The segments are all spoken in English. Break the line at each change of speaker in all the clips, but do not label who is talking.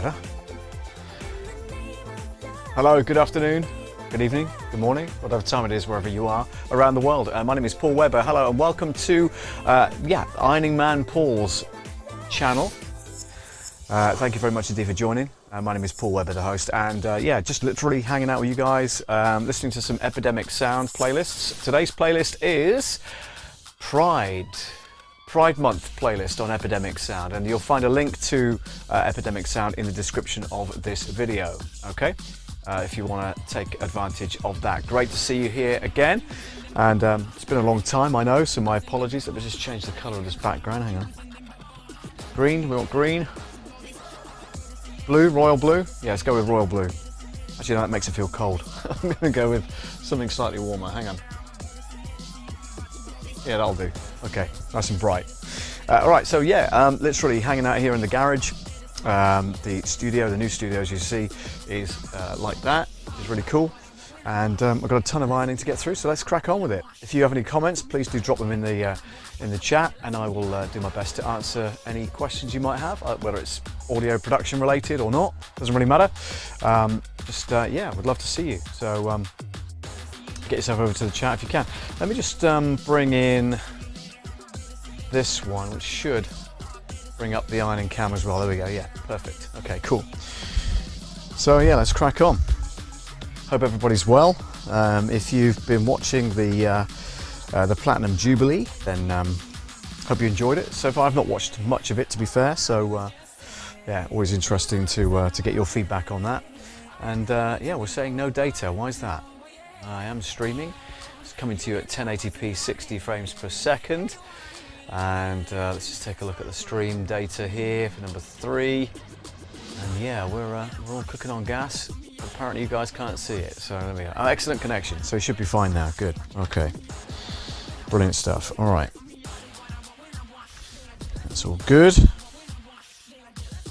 better. Hello, good afternoon, good evening, good morning, whatever time it is, wherever you are around the world. My name is Paul Webber. Hello and welcome to Ironing Man Paul's channel. Thank you very much indeed for joining. My name is Paul Webber, the host, and just literally hanging out with you guys, listening to some Epidemic Sound playlists. Today's playlist is Pride Month playlist on Epidemic Sound, and you'll find a link to Epidemic Sound in the description of this video, okay? If you want to take advantage of that. Great to see you here again, and it's been a long time, I know, so my apologies. Let me just change the colour of this background, hang on. Green, we want green. Blue, royal blue? Yeah, let's go with royal blue. Actually, no, that makes it feel cold. I'm going to go with something slightly warmer, hang on. Yeah, that'll do. Okay, nice and bright. Alright, so literally hanging out here in the garage. The studio, the new studio, as you see, is like that. It's really cool. And I've got a ton of ironing to get through, so let's crack on with it. If you have any comments, please do drop them in the chat, and I will do my best to answer any questions you might have, whether it's audio production related or not. Doesn't really matter. Would love to see you. So get yourself over to the chat if you can. Let me just bring in this one, which should bring up the ironing cam as well. There we go. Yeah, perfect. Okay, cool. So yeah, let's crack on. Hope everybody's well. If you've been watching the Platinum Jubilee, then hope you enjoyed it. So far, I've not watched much of it, to be fair. So always interesting to get your feedback on that. And we're saying no data. Why is that? I am streaming. It's coming to you at 1080p, 60 frames per second. And let's just take a look at the stream data here for number 3. And yeah, we're all cooking on gas. Apparently you guys can't see it, so there we go. Oh, excellent connection, so it should be fine now. Good. Okay. Brilliant stuff. All right. That's all good.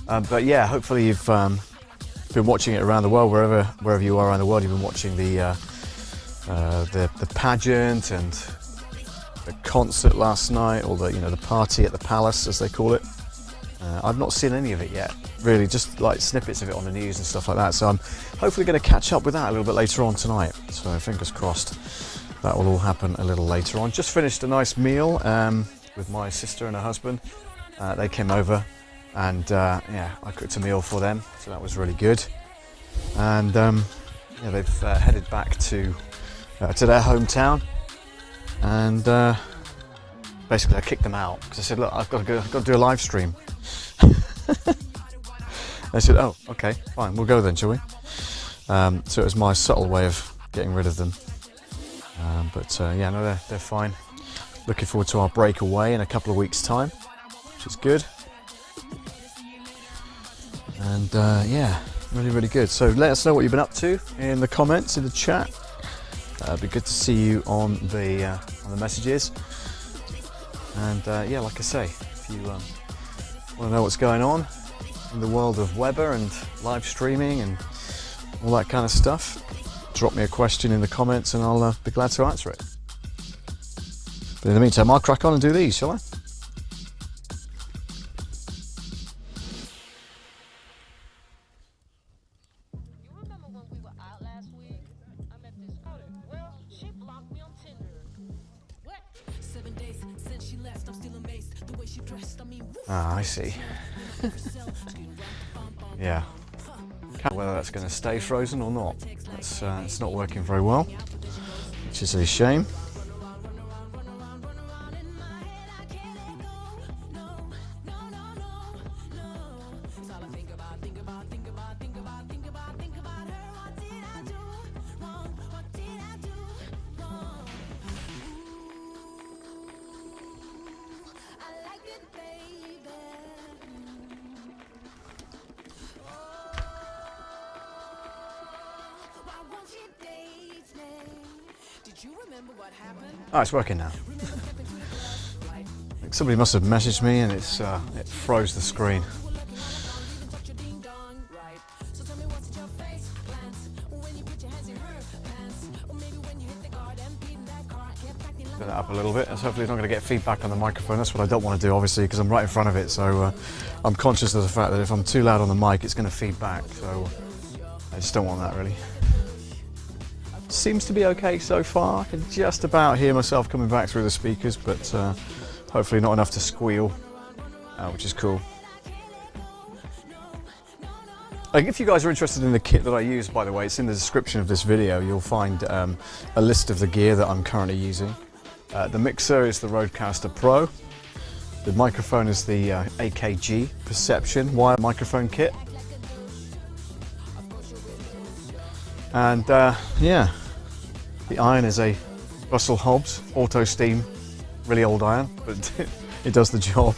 But yeah, hopefully you've been watching it around the world, wherever you are around the world. You've been watching the pageant and the concert last night, or the party at the palace, as they call it. I've not seen any of it yet, really, just like snippets of it on the news and stuff like that. So I'm hopefully going to catch up with that a little bit later on tonight. So fingers crossed that will all happen a little later on. Just finished a nice meal with my sister and her husband. They came over, and I cooked a meal for them, so that was really good. And they've headed back to their hometown, and basically I kicked them out because I said, look, I've got to do a live stream. They said, oh, okay, fine, we'll go then, shall we? So it was my subtle way of getting rid of them. They're fine. Looking forward to our break away in a couple of weeks' time, which is good. And really, really good. So let us know what you've been up to in the comments, in the chat. It'd be good to see you on the messages. And like I say, if you want to know what's going on in the world of Webber and live streaming and all that kind of stuff, drop me a question in the comments and I'll be glad to answer it. But in the meantime, I'll crack on and do these, shall I? Ah, I see. Yeah. Can't whether that's going to stay frozen or not. It's not working very well, which is a shame. Oh, it's working now. Somebody must have messaged me and it froze the screen. Turn that up a little bit. So hopefully it's not going to get feedback on the microphone. That's what I don't want to do, obviously, because I'm right in front of it. So I'm conscious of the fact that if I'm too loud on the mic, it's going to feed back. So I just don't want that, really. Seems to be okay so far. I can just about hear myself coming back through the speakers, but hopefully not enough to squeal, which is cool. If you guys are interested in the kit that I use, by the way, it's in the description of this video. You'll find a list of the gear that I'm currently using. The mixer is the RODECASTER PRO. The microphone is the AKG Perception wire microphone kit. And yeah, the iron is a Russell Hobbs auto steam, really old iron, but it does the job.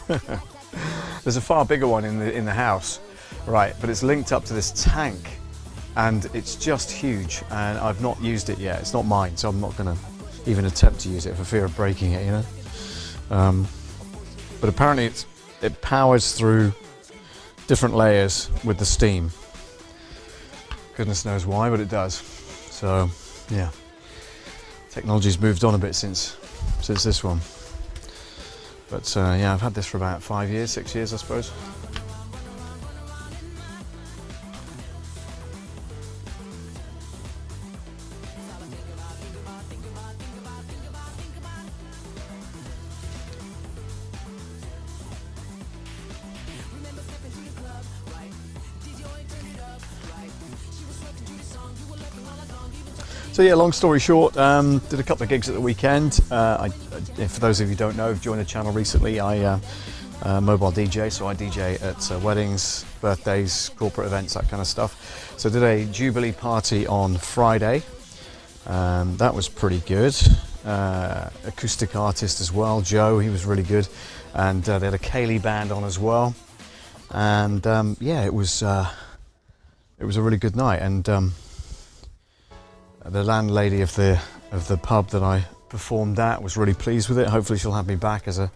There's a far bigger one in the house. Right, but it's linked up to this tank and it's just huge, and I've not used it yet. It's not mine, so I'm not going to even attempt to use it for fear of breaking it, you know. But apparently it powers through different layers with the steam. Goodness knows why, but it does. So yeah, technology's moved on a bit since this one. But yeah, I've had this for about 5 years, 6 years, I suppose. So yeah, long story short, did a couple of gigs at the weekend. For those of you who don't know, who've joined the channel recently, I mobile DJ, so I DJ at weddings, birthdays, corporate events, that kind of stuff. So I did a Jubilee party on Friday. That was pretty good. Acoustic artist as well, Joe, he was really good. And they had a Kaylee band on as well. And yeah, it was a really good night. And the landlady of the pub that I performed at was really pleased with it. Hopefully she'll have me back as a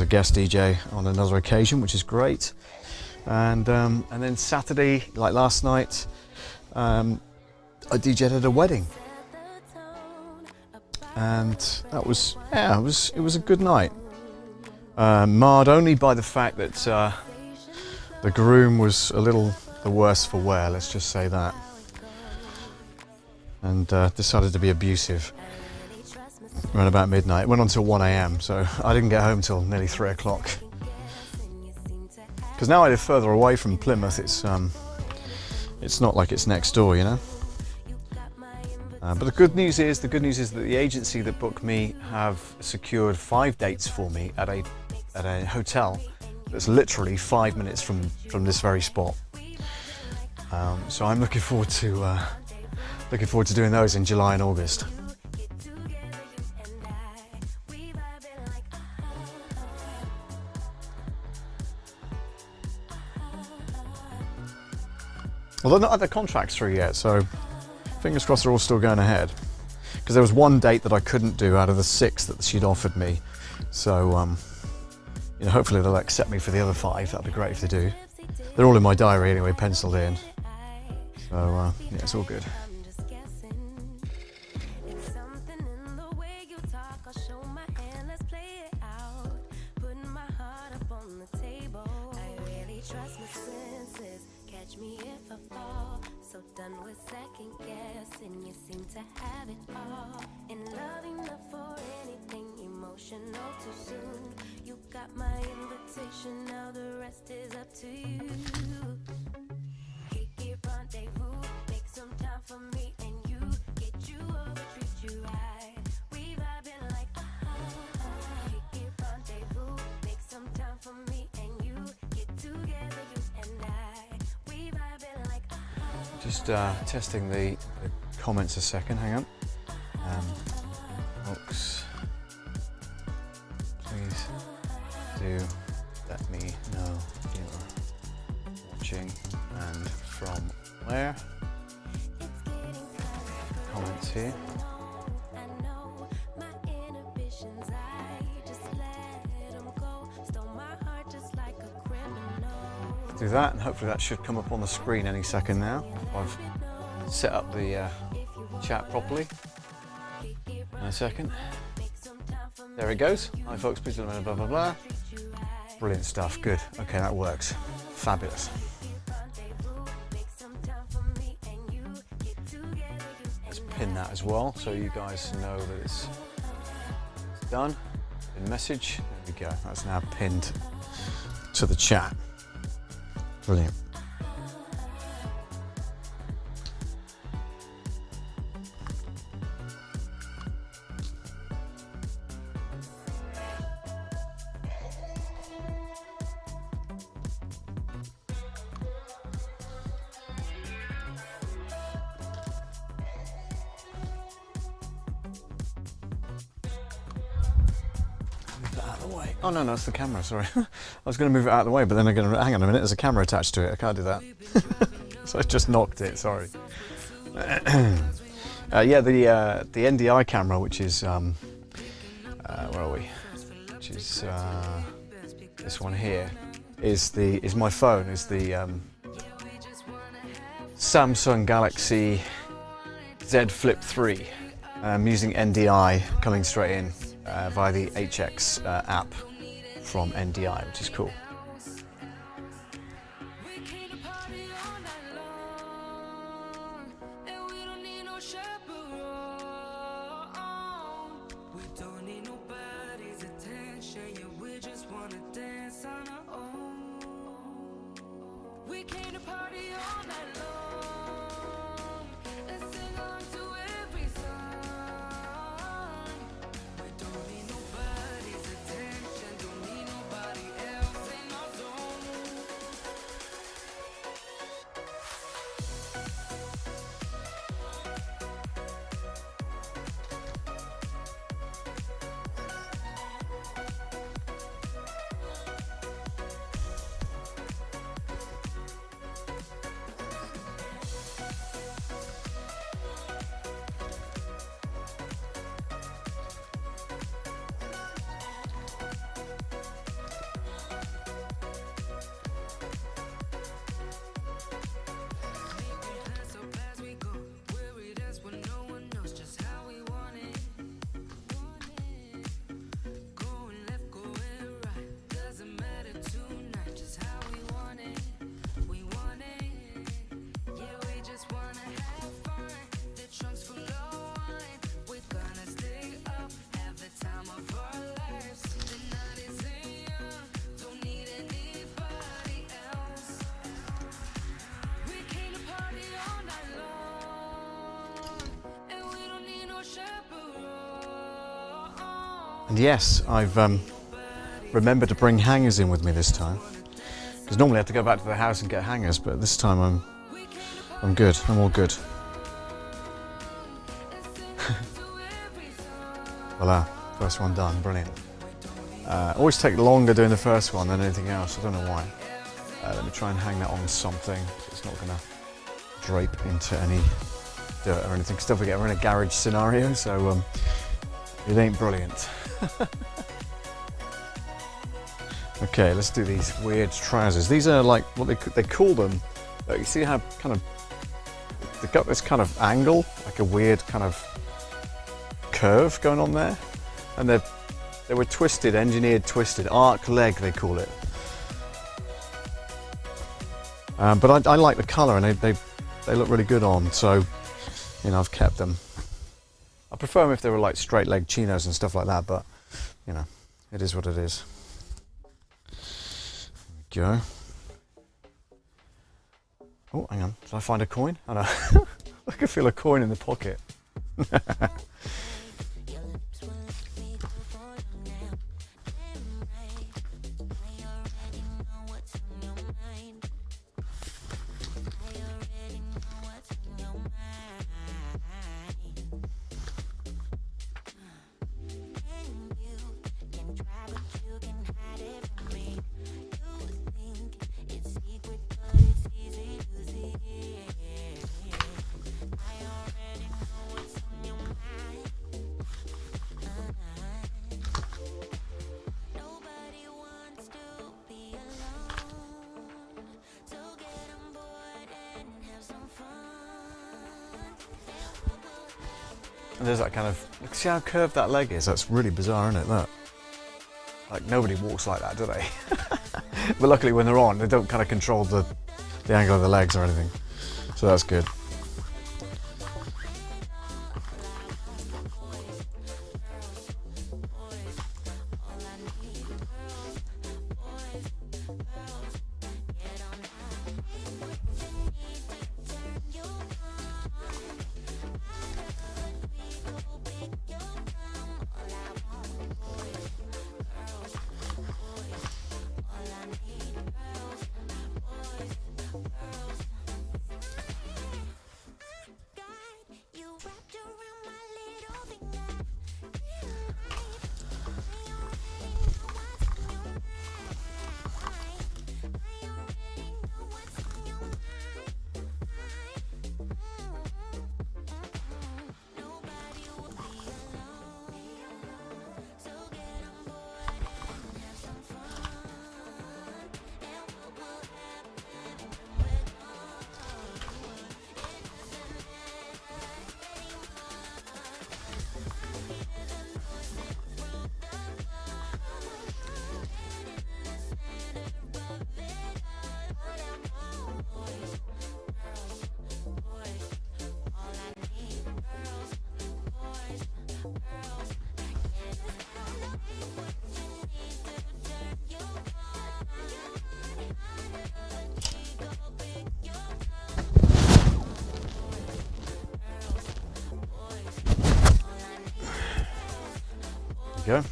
guest DJ on another occasion, which is great. And then Saturday, like last night, I DJ'd at a wedding, and that was, yeah, it was a good night. Marred only by the fact that the groom was a little the worse for wear, let's just say that. And decided to be abusive around about midnight. It went on till 1 AM, so I didn't get home till nearly 3 o'clock. Because now I live further away from Plymouth, it's not like it's next door, you know. But the good news is that the agency that booked me have secured 5 dates for me at a hotel that's literally 5 minutes from this very spot. So I'm looking forward to doing those in July and August. Although not had the contracts through yet, so fingers crossed they're all still going ahead. Because there was one date that I couldn't do out of the 6 that she'd offered me. So, you know, hopefully they'll accept me for the other 5. That'd be great if they do. They're all in my diary anyway, penciled in. So, yeah, it's all good.
Me if I fall, so done with second guessing. You seem to have it all. In love enough for anything, emotional too soon. You got my invitation, now the rest is up to you. Kick it, rendezvous, make some time for me and you. Get you over, treat you right. We vibing like Kick it, rendezvous, make some time for me and you. Get together, you and I.
Just testing the comments a second, hang on. Folks, please do let me know you're watching and from where. Comments here. Do that, and hopefully that should come up on the screen any second now. I've set up the chat properly. In a second. There it goes. Hi folks, please don't blah blah blah. Brilliant stuff. Good. Okay, that works. Fabulous. Let's pin that as well, so you guys know that it's done. Pin message. There we go. That's now pinned to the chat. Brilliant. Oh no, that's the camera, sorry. I was going to move it out of the way, but then I'm going to, hang on a minute, there's a camera attached to it, I can't do that. So I just knocked it, sorry. Yeah, the NDI camera, which is, where are we? Which is this one here, is my phone, is the Samsung Galaxy Z Flip 3. I'm using NDI coming straight in via the HX app from NDI, which is cool. And yes, I've remembered to bring hangers in with me this time, because normally I have to go back to the house and get hangers, but this time I'm good. I'm all good. Voila, first one done. Brilliant. Always take longer doing the first one than anything else. I don't know why. Let me try and hang that on something. It's not going to drape into any dirt or anything. Because don't forget, we're in a garage scenario, so it ain't brilliant. Okay, let's do these weird trousers. These are like what they call them. You see how kind of they've got this kind of angle, like a weird kind of curve going on there, and they were twisted, engineered twisted, arc leg they call it. But I like the colour, and they look really good on. So you know, I've kept them. I prefer them if they were like straight leg chinos and stuff like that, but you know, it is what it is. There we go. Oh, hang on, did I find a coin? Oh no, I can feel a coin in the pocket. And there's that kind of, see how curved that leg is? That's really bizarre, isn't it? That. Like nobody walks like that, do they? But luckily when they're on, they don't kind of control the angle of the legs or anything. So that's good. Go.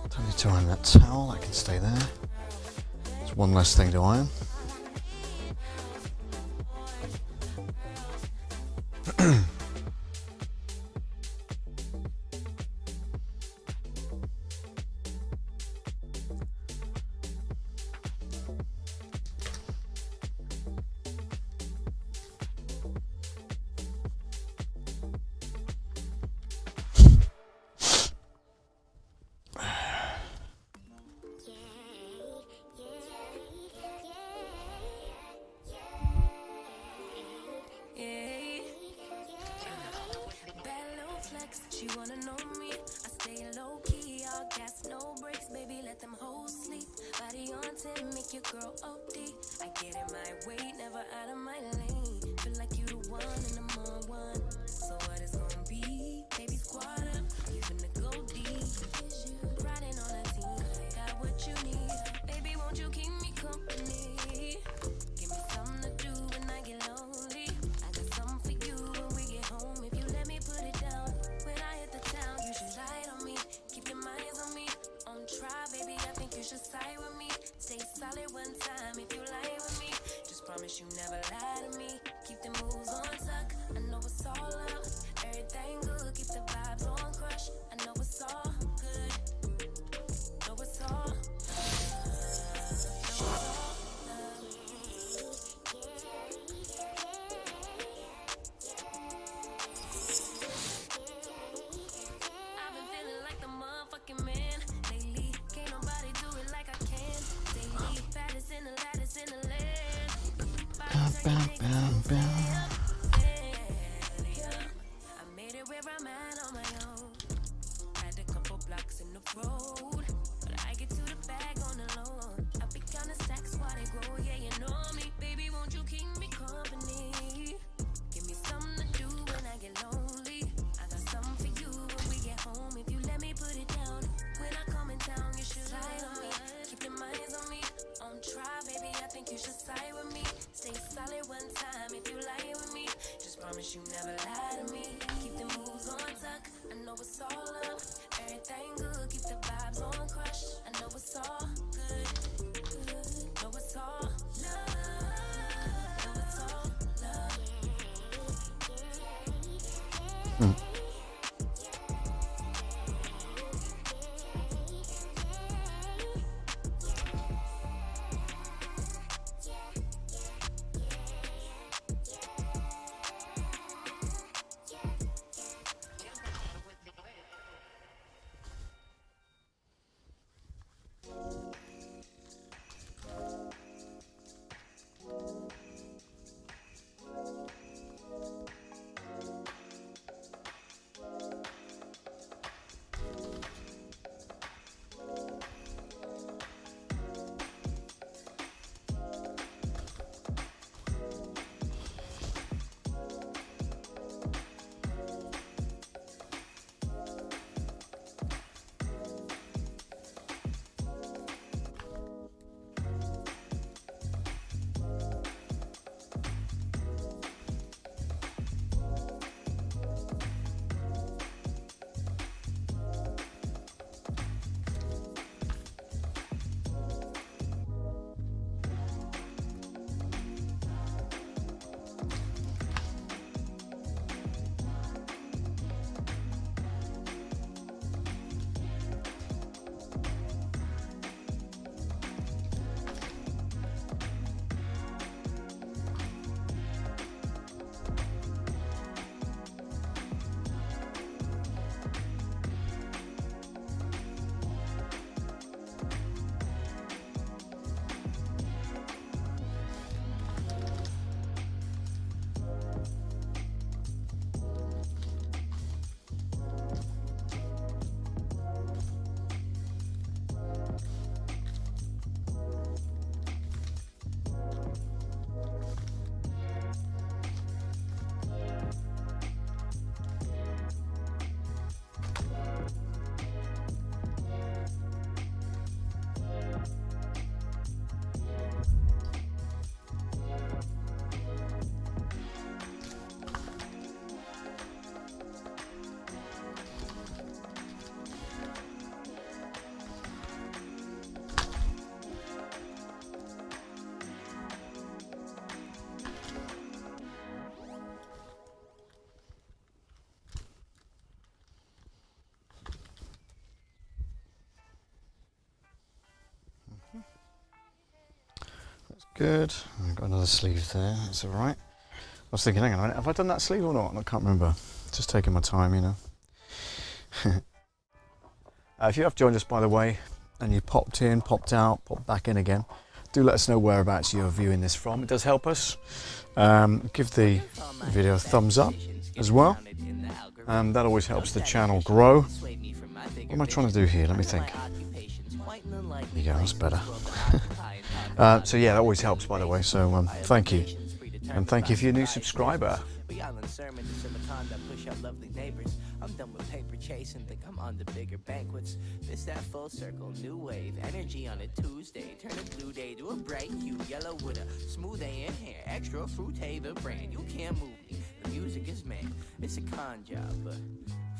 Don't need to iron that towel, that can stay there. It's one less thing to iron.
She wanna know me, I stay low key, all gas, no brakes, baby, let them hoes sleep. Body on 10, make your girl OD. I get in my way, never out of my lane. Feel like you the one and I'm on one. So what it's gonna be? Baby, squad up, you finna go deep. Riding on a team, got what you need. Baby, won't you keep me company? Give me something to do when I get lonely. I got something for you when we get home. If you let me put it down. You should lie on me, keep your minds on me. On try, baby, I think you should side with me. Stay solid one time if you lie with me. Just promise you never lie to me. Keep the moves on tuck, I know it's all up. Everything good, keep the vibes on crush. I know it's all good, know it's all love. I made it where I'm at on my own. Had a couple blocks in the road, but I get to the bag on the loan. I be counting stacks while they grow, yeah, you know me. Baby, won't you keep me company? Give me something to do when I get lonely. I got something for you when we get home. If you let me put it down, when I come in town, you should lie on me. Keep your minds on me. On try, baby, I think you should side with me. Stay solid one time if you lie with me.
good. I've got another sleeve there, that's all right. I was thinking, hang on a minute, have I done that sleeve or not? I can't remember. Just taking my time, you know. If you have joined us, by the way, and you popped in, popped out, popped back in again, do let us know whereabouts you're viewing this from. It does help us. Give the video a thumbs up as well. That always helps the channel grow. What am I trying to do here? Let me think. There you go, that's better. So yeah, that always helps, by the way, so thank you. And thank you for your new subscriber.
I'm done with paper chasing, think I'm on the bigger banquets. This that full circle, new wave, energy on a Tuesday. Turn a blue day to a bright hue, yellow with a smooth A in hair. Extra fruit, the brand, you can't move me. The music is made, it's a con job, but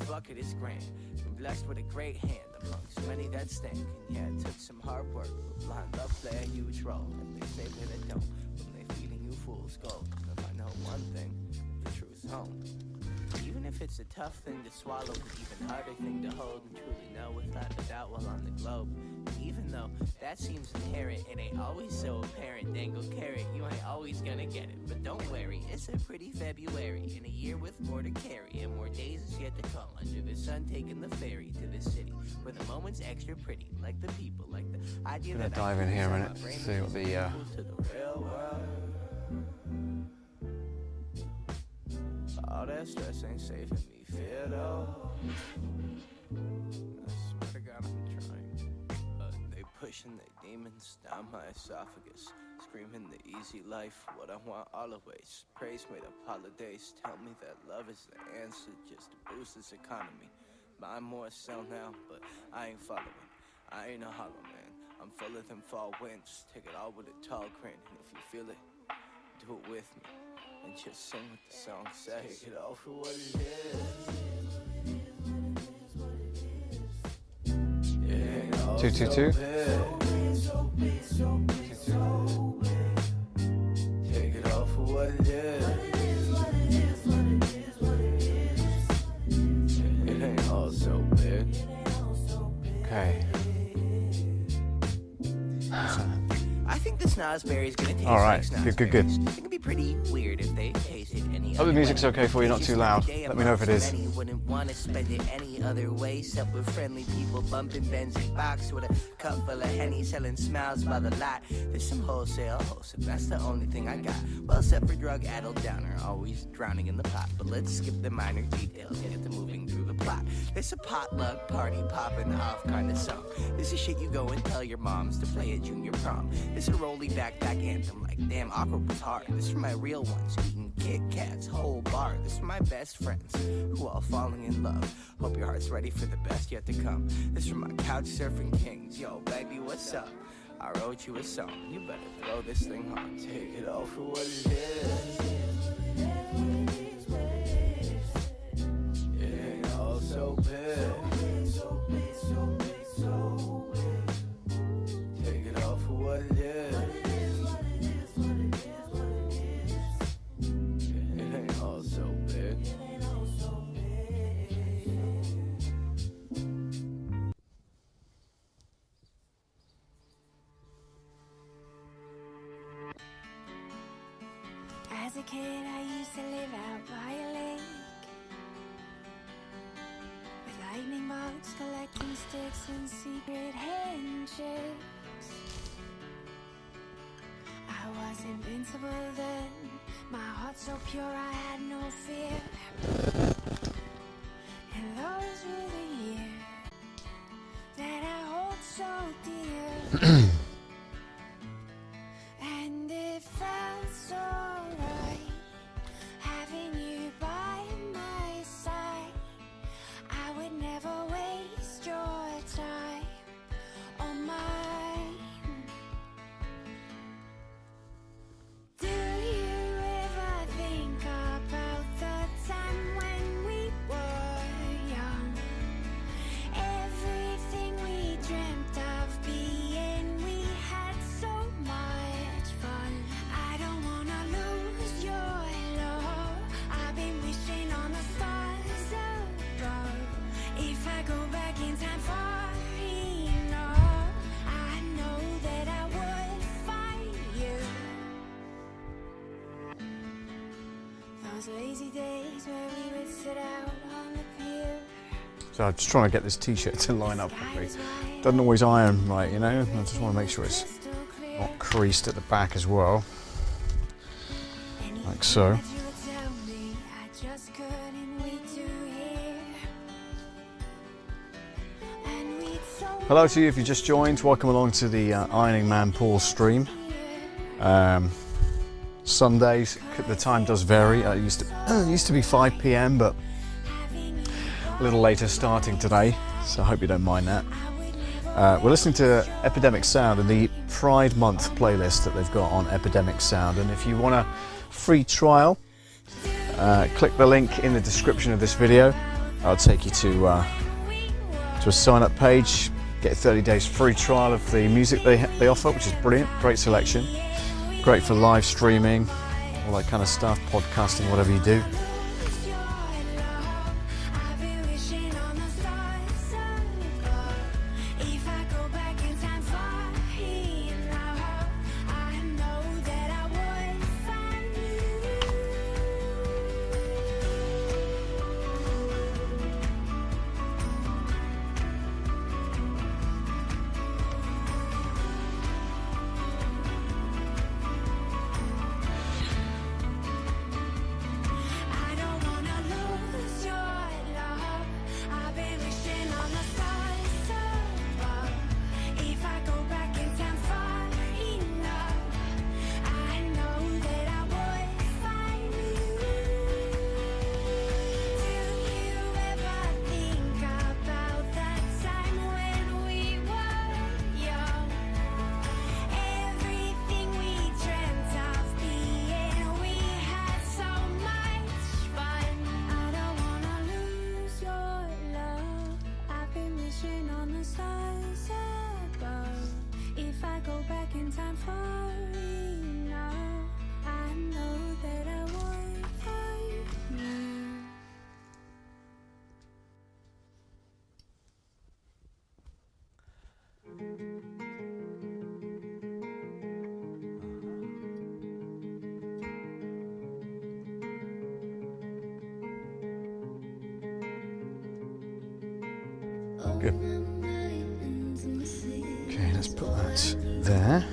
fuck it, it's grand. Been blessed with a great hand amongst many that stink. And yeah, it took some hard work, but blind love play a huge role. And they say that it don't, when they feeding you fool's gold. If I know one thing, the truth's home. Even if it's a tough thing to swallow, an even harder thing to hold and truly know without a doubt while on the globe. And even though that seems inherent, it ain't always so apparent. Dangle carrot, you ain't always gonna get it. But don't worry, it's a pretty February in a year with more to carry and more days is yet to come. Under the sun, taking the ferry to the city where the moment's extra pretty, like the people, like the idea.
I'm gonna dive in here a minute, see what the
real world. All that stress ain't saving me fear though. I swear to God I'm trying. They pushing their demons down my esophagus, screaming the easy life, what I want always. Praise made up holidays, tell me that love is the answer just to boost this economy. Buy more sell now, but I ain't following. I ain't a hollow man. I'm full of them fall winds. Take it all with a tall grin, and if you feel it, do it with me. And just sing what the song says. Take it all for what it is. It ain't all
222.
Take it all for what it is. It ain't all so big.
Okay.
I think the snozberry's gonna taste
All right,
like snozberries.
good.
It can be pretty weird if they tasted any
Hope the
other
music's
way.
okay for you, not too loud. Let me know if it is.
Many wouldn't want to spend it any other way. Except with friendly people bumping Benzie box with a cup full of Henny, selling smiles by the lot. There's some wholesale, that's the only thing I got. Well, except for drug-addled downer, always drowning in the pot. But let's skip the minor details and get to moving through the plot. There's a potluck party popping off kind of song. This is shit you go and tell your moms to play at junior prom. This a rolly backpack anthem like damn awkward was hard. This is for my real ones eating Kit Kats whole bar. This is for my best friends who all falling in love. Hope your heart's ready for the best yet to come. This is for my couch surfing kings. Yo baby, what's up? I wrote you a song. You better throw this thing on. Take it all for what it is. It ain't all so big. Take it all for what it is. It ain't all so big.
As a kid, I used to live out by a lake with lightning bolts, collecting sticks and secret handshakes. I was invincible then, my heart so pure I had no fear. And those were the years that I hold so dear. And it felt so right having you by my side. I would never waste your time or mine. Do you ever think about the time when we were young? Everything we dreamt of being, we those lazy days where we would sit out on the pier.
So I'm just trying to get this t-shirt to line up properly. Doesn't always iron right, you know. I just want to make sure it's not creased at the back as well. Like so. Hello to you if you just joined. Welcome along to the Ironing Man Paul stream. Sundays, the time does vary. It used to be 5 p.m, but a little later starting today, so I hope you don't mind that. We're listening to Epidemic Sound and the Pride Month playlist that they've got on Epidemic Sound. And if you want a free trial, click the link in the description of this video. I'll take you to a sign-up page. Get a 30 days free trial of the music they offer, which is brilliant. Great selection. Great for live streaming, all that kind of stuff, podcasting, whatever you do. Good. Okay, let's put that there.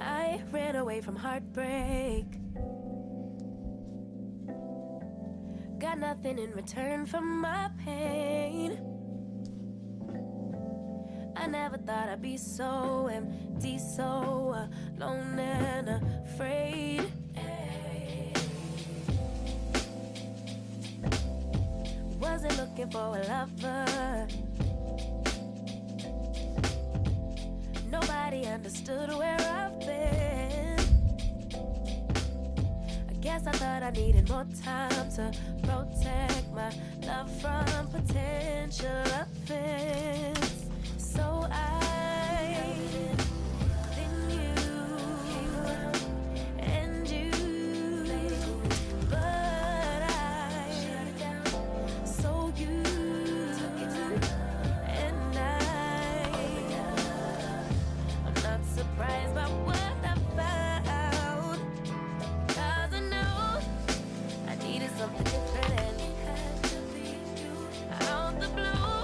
I ran away from heartbreak. Got nothing in return for my pain. I never thought I'd be so empty, so alone and afraid. Wasn't looking for a lover. Nobody understood where I've been. I guess guess I thought I needed more time to protect my love from potential offense. So I then you and you, but I so you and I'm not surprised by what I found, 'cause I know I needed something different and it had to be you. Out the blue,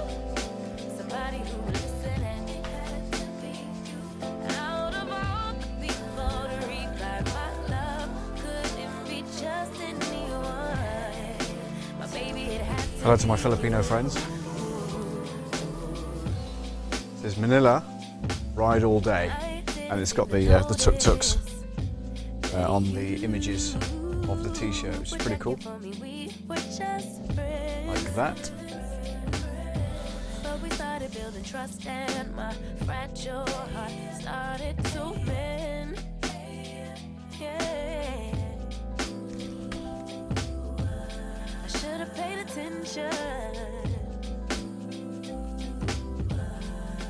somebody who would listen and it had to be you. Out of all the people to reply my love, couldn't be just anyone. My baby, it had to
Hello to my Filipino friends. This is Manila, ride all day, and it's got the tuk-tuks on the images of the t-shirt, which is pretty cool. Like that.
But we started building trust and my fragile heart started to mend. Yeah. I should have paid attention.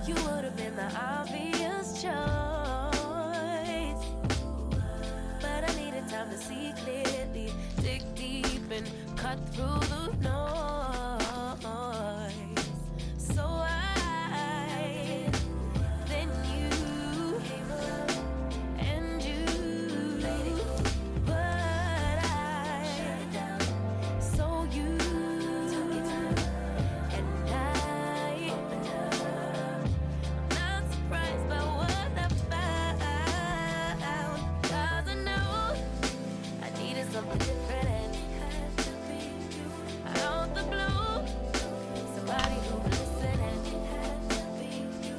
You would have been the obvious choice, but I needed time to see clearly, dig deep and cut through the noise. So I then you and you, but I so you and I. Not surprised by what I found, 'cause I know I needed something different and it had to be you. Out the blue, somebody who would listen and it had to be you.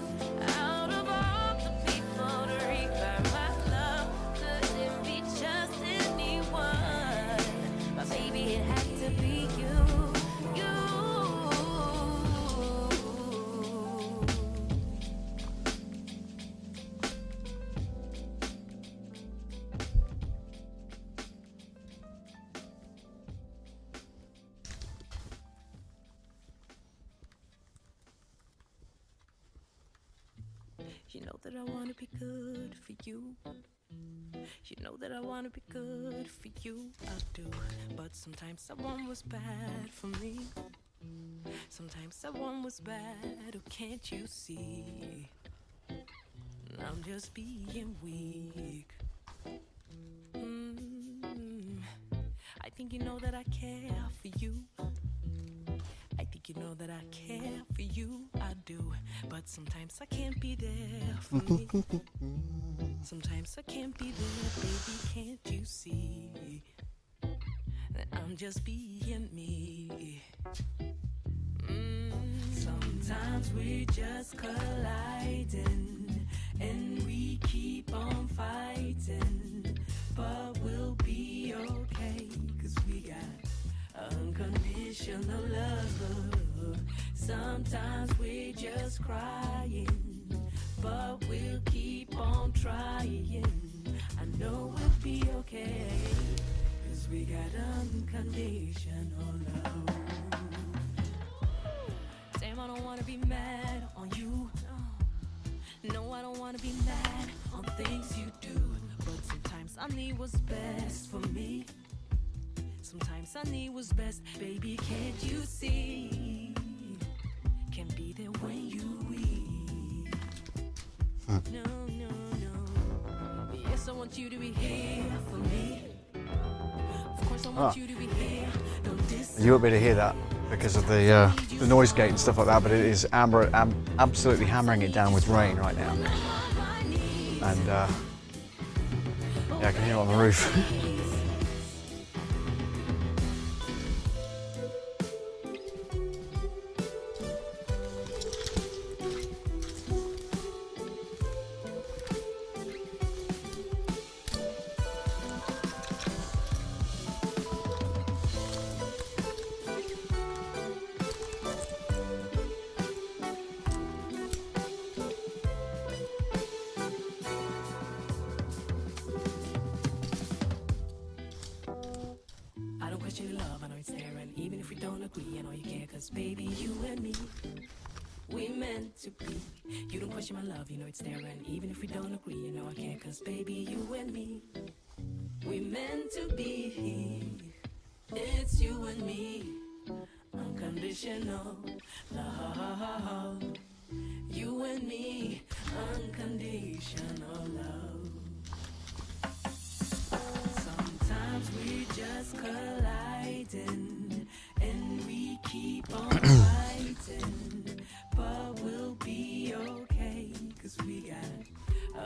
Out of all the people to require my love, couldn't be just anyone. My baby, it had to be you. You know that I wanna be good for you. You know that I wanna be good for you. I do, but sometimes someone was bad for me. Sometimes someone was bad. Oh, can't you see? I'm just being weak. I think you know that I care for you. I think you know that I care for you, I do. But sometimes I can't be there for me. Sometimes I can't be there, baby, can't you see? That I'm just being me. Sometimes we're just colliding, and we keep on fighting. But we'll be okay, 'cause we got unconditional love. Sometimes we're just crying, but we'll keep on trying. I know we'll be okay, 'cause we got unconditional love. Damn, I don't wanna be mad on you. No, I don't wanna be mad on things you do. But sometimes I need what's best for me. Sometimes I need what's best, baby, can't you see? Can't be there when you weak. No, no, no. Yes, I want you to be here for me. Of course I want you to be here. Don't diss.
You won't be able to hear that because of the noise gate and stuff like that, but it is absolutely hammering it down with rain right now. And yeah, I can hear it on the roof.
Unconditional love, I know it's there, and even if we don't agree, I know you care, cause baby, you and me, we meant to be. You don't question my love, you know it's there, and even if we don't agree, you know I care, cause baby, you and me, we meant to be. It's you and me, unconditional love. You and me, unconditional love. Sometimes we just colliding, and we keep on fighting, but we'll be okay, cause we got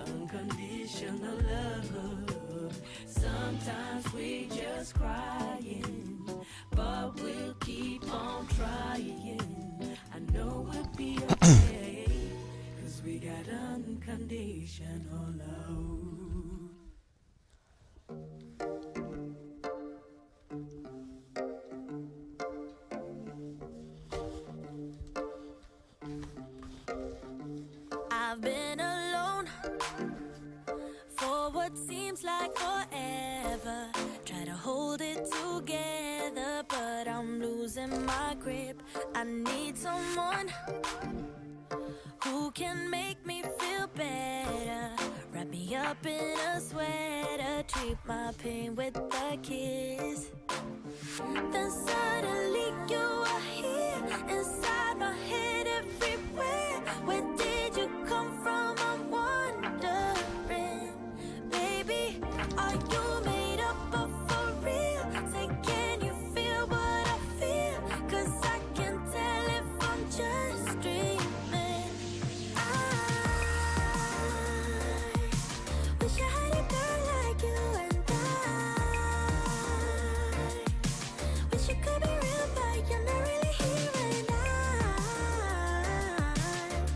unconditional love. Sometimes we just crying, but we'll keep on trying. I know we'll be okay, cause we got unconditional love.
I've been alone for what seems like forever. Try to hold it together, but I'm losing my grip. I need someone who can make me feel better. Wrap me up in a sweater, treat my pain with a kiss. Then suddenly you are here, inside my head everywhere. Where did you come from? I'm wondering, baby, are you made up of for real? Say, can you feel what I feel? Cause I can tell if I'm just dreaming. I wish I had a girl like you, and I wish you could be real, but you're not really here right now.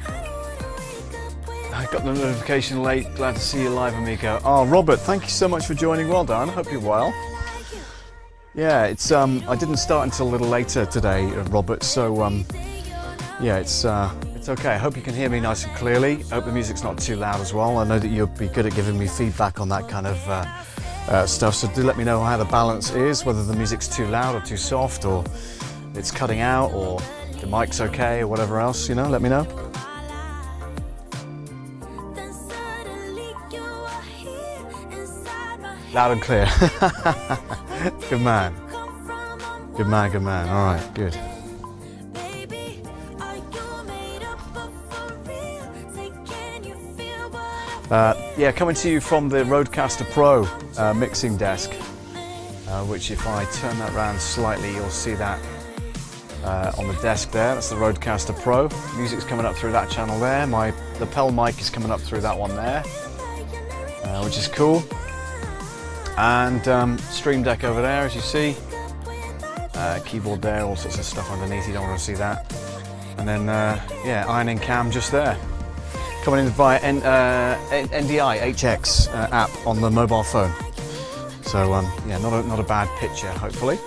I don't wanna wake up with
I got the notification late. Glad to see you live, amigo. Oh, Robert, thank you so much for joining. Well done. Hope you're well.
like you.
Yeah, it's I didn't start until a little later today, Robert. So yeah, it's okay. I hope you can hear me nice and clearly. I hope the music's not too loud as well. I know that you'll be good at giving me feedback on that kind of stuff. So do let me know how the balance is, whether the music's too loud or too soft, or it's cutting out, or the mic's okay, or whatever else. You know, let me know.
Then suddenly you are here, inside my head.
Loud and clear. Good man.
Come from, I'm
Good man. Good man. All right. Good.
baby, are you made up of for real? Say, can you feel what I
Yeah, coming to you from the RODECASTER PRO mixing desk, which if I turn that around slightly, you'll see that on the desk there. That's the RODECASTER PRO. Music's coming up through that channel there. My lapel mic is coming up through that one there, which is cool. And Stream Deck over there, as you see. Keyboard there, all sorts of stuff underneath. You don't want to see that. And then yeah, ironing cam just there. Coming in via NDI HX app on the mobile phone. So yeah, not a bad picture, hopefully.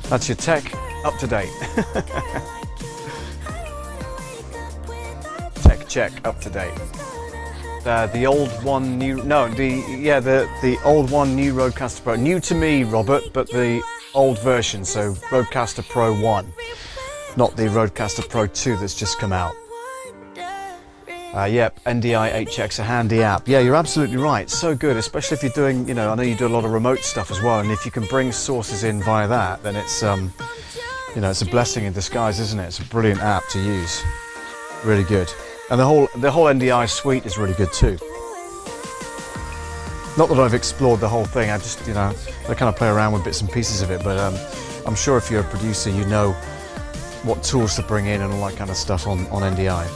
That's your tech up to date. Tech check up to date. The old one, new the old one, new RODECASTER Pro. New to me, Robert, but the old version. So RODECASTER Pro 1, not the RODECASTER Pro 2 that's just come out. Yep, NDI HX, a handy app. Yeah, you're absolutely right. It's so good, especially if you're doing, you know, I know you do a lot of remote stuff as well, and if you can bring sources in via that, then it's, you know, it's a blessing in disguise, isn't it? It's a brilliant app to use. Really good. And the whole NDI suite is really good too. Not that I've explored the whole thing, I just, you know, I kind of play around with bits and pieces of it, but I'm sure if you're a producer, you know what tools to bring in and all that kind of stuff on NDI.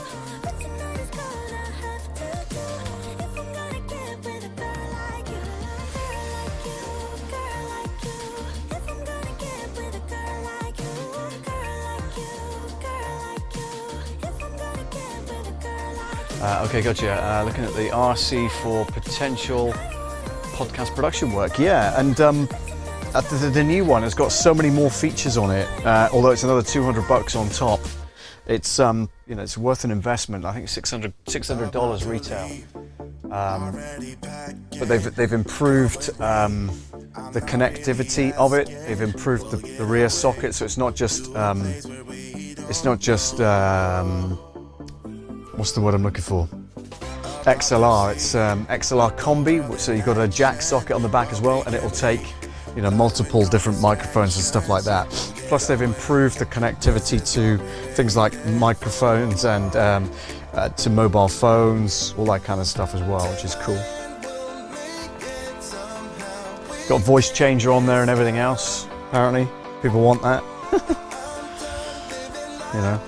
Okay, gotcha. Looking at the RC for potential podcast production work. Yeah, and the new one has got so many more features on it. Although it's another $200 on top, it's you know, it's worth an investment. I think $600 retail. But they've improved the connectivity of it. They've improved the rear socket, so it's not just what's the word I'm looking for? XLR. It's XLR combi, so you've got a jack socket on the back as well, and it'll take, you know, multiple different microphones and stuff like that. Plus, they've improved the connectivity to things like microphones and to mobile phones, all that kind of stuff as well, which is cool. Got a voice changer on there and everything else. Apparently, people want that. You know.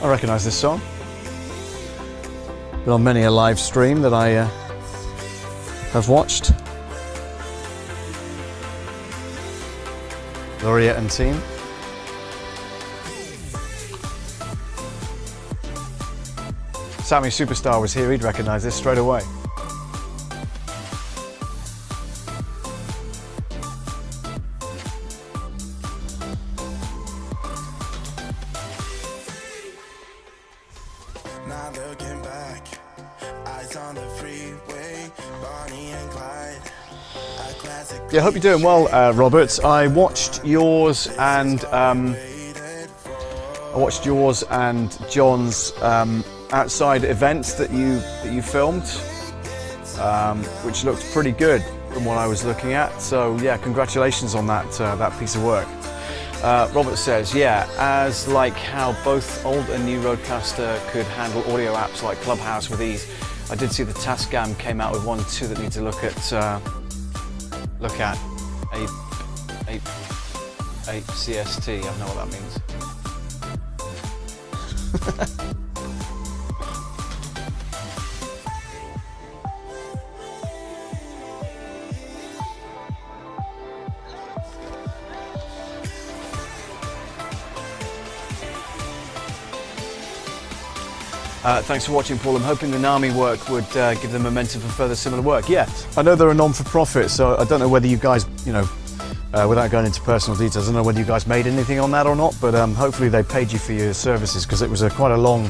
I recognise this song. Been on many a live stream that I have watched. Laureate and team. Sammy Superstar was here, he'd recognise this straight away.
Now looking back, eyes on the freeway, Bonnie and Clyde, a classic.
Yeah, I hope you're doing well, Robert. I watched yours and John's outside events that you filmed, which looked pretty good from what I was looking at. So yeah, congratulations on that piece of work. Robert says, yeah, as like how both old and new Rodecaster could handle audio apps like Clubhouse with ease, I did see the Tascam came out with one too that needs to look at a CST. I don't know what that means. Thanks for watching, Paul. I'm hoping the NAMI work would give them momentum for further similar work. Yeah, I know they're a non-for-profit, so I don't know whether you guys, you know, without going into personal details, I don't know whether you guys made anything on that or not, but hopefully they paid you for your services, because it was quite a long,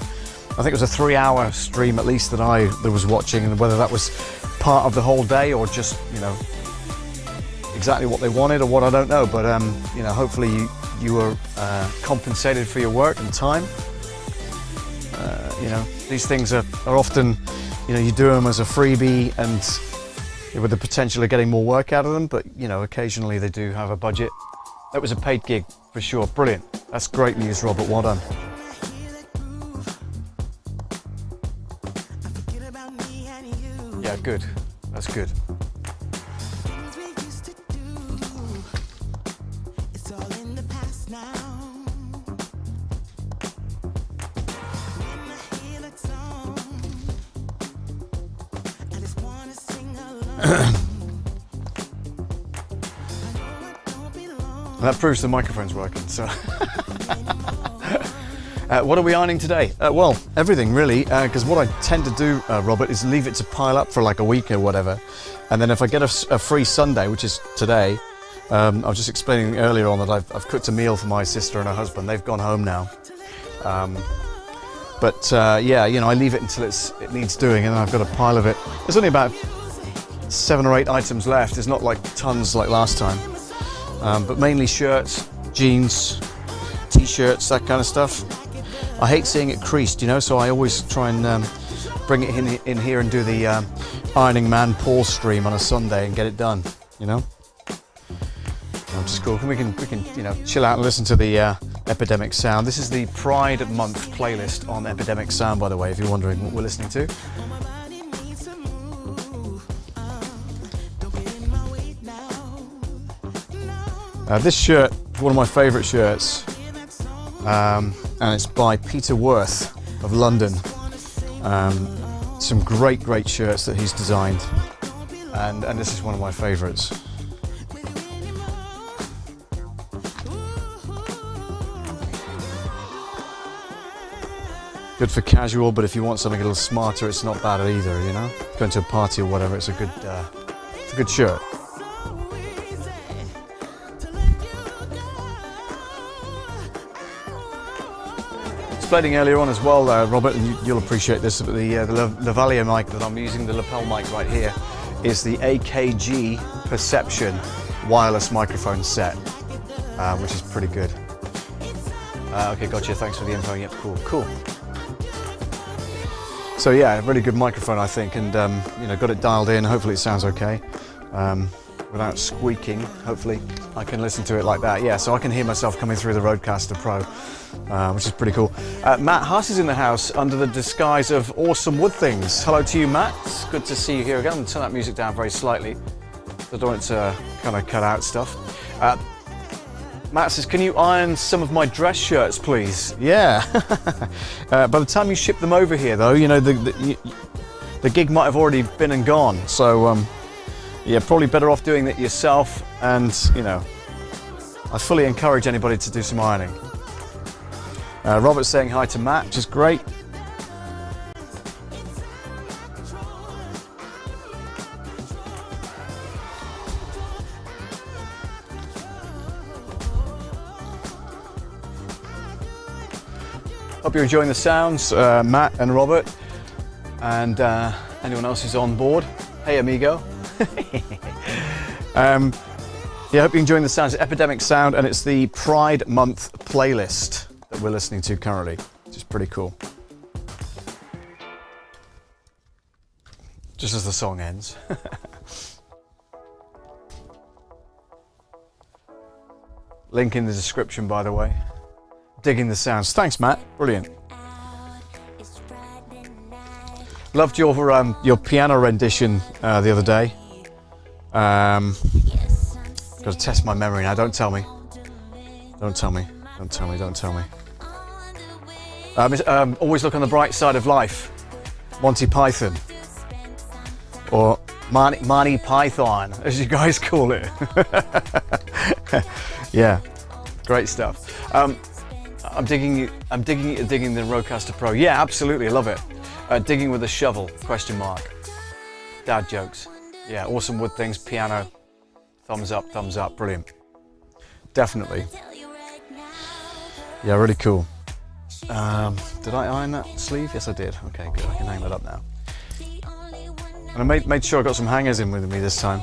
I think it was a 3-hour stream at least that I was watching, and whether that was part of the whole day or just, you know, exactly what they wanted or what, I don't know, but you know, hopefully you were compensated for your work and time. You know, these things are often, you know, you do them as a freebie and with the potential of getting more work out of them, but you know, occasionally they do have a budget. That was a paid gig for sure. Brilliant. That's great news, Robert. Well done. Yeah, good. That's good. That proves the microphone's working, so. What are we ironing today? Well, everything really, because what I tend to do, Robert, is leave it to pile up for like a week or whatever. And then if I get a free Sunday, which is today, I was just explaining earlier on that I've cooked a meal for my sister and her husband. They've gone home now. Yeah, you know, I leave it until it needs doing, and then I've got a pile of it. There's only about 7 or 8 items left. It's not like tons like last time. But mainly shirts, jeans, t-shirts, that kind of stuff. I hate seeing it creased, you know, so I always try and bring it in here and do the Ironing Man Paul stream on a Sunday and get it done, you know. Which is cool. We can you know, chill out and listen to the Epidemic Sound. This is the Pride Month playlist on Epidemic Sound, by the way, if you're wondering what we're listening to. This shirt is one of my favourite shirts, and it's by Peter Worth of London. Some great shirts that he's designed, and this is one of my favourites. Good for casual, but if you want something a little smarter, it's not bad either, you know? Going to a party or whatever, it's a good shirt. explaining earlier on as well, Robert, and you'll appreciate this, but the lavalier mic that I'm using, the lapel mic right here, is the AKG Perception wireless microphone set, which is pretty good. Okay, gotcha. Thanks for the info. Yep, cool. So yeah, a really good microphone, I think, and you know, got it dialed in. Hopefully, it sounds okay without squeaking. Hopefully, I can listen to it like that. Yeah, so I can hear myself coming through the RODECASTER Pro, which is pretty cool. Matt Huss is in the house under the disguise of Awesome Wood Things. Hello to you, Matt. It's good to see you here again. I'm going to turn that music down very slightly. I don't want it to kind of cut out stuff. Matt says, can you iron some of my dress shirts, please? Yeah. By the time you ship them over here, though, you know, the gig might have already been and gone. So, yeah, probably better off doing it yourself. And, you know, I fully encourage anybody to do some ironing. Robert's saying hi to Matt, which is great. Hope you're enjoying the sounds, Matt and Robert, and anyone else who's on board. Hey, amigo. Yeah, hope you're enjoying the sounds. It's Epidemic Sound, and it's the Pride Month playlist that we're listening to currently, which is pretty cool. Just as the song ends. Link in the description, by the way. Digging the sounds. Thanks, Matt. Brilliant. Loved your piano rendition the other day. Got to test my memory now. Don't tell me. Don't tell me. Don't tell me. Don't tell me. Always look on the bright side of life. Monty Python, or Monty Python, as you guys call it. Yeah, great stuff. I'm digging the RODECASTER Pro. Yeah, absolutely, I love it. Digging with a shovel, question mark. Dad jokes. Yeah, Awesome Wood Things, piano. Thumbs up, brilliant. Definitely. Yeah, really cool. Did I iron that sleeve? Yes, I did. Okay, good, I can hang that up now. And I made sure I got some hangers in with me this time.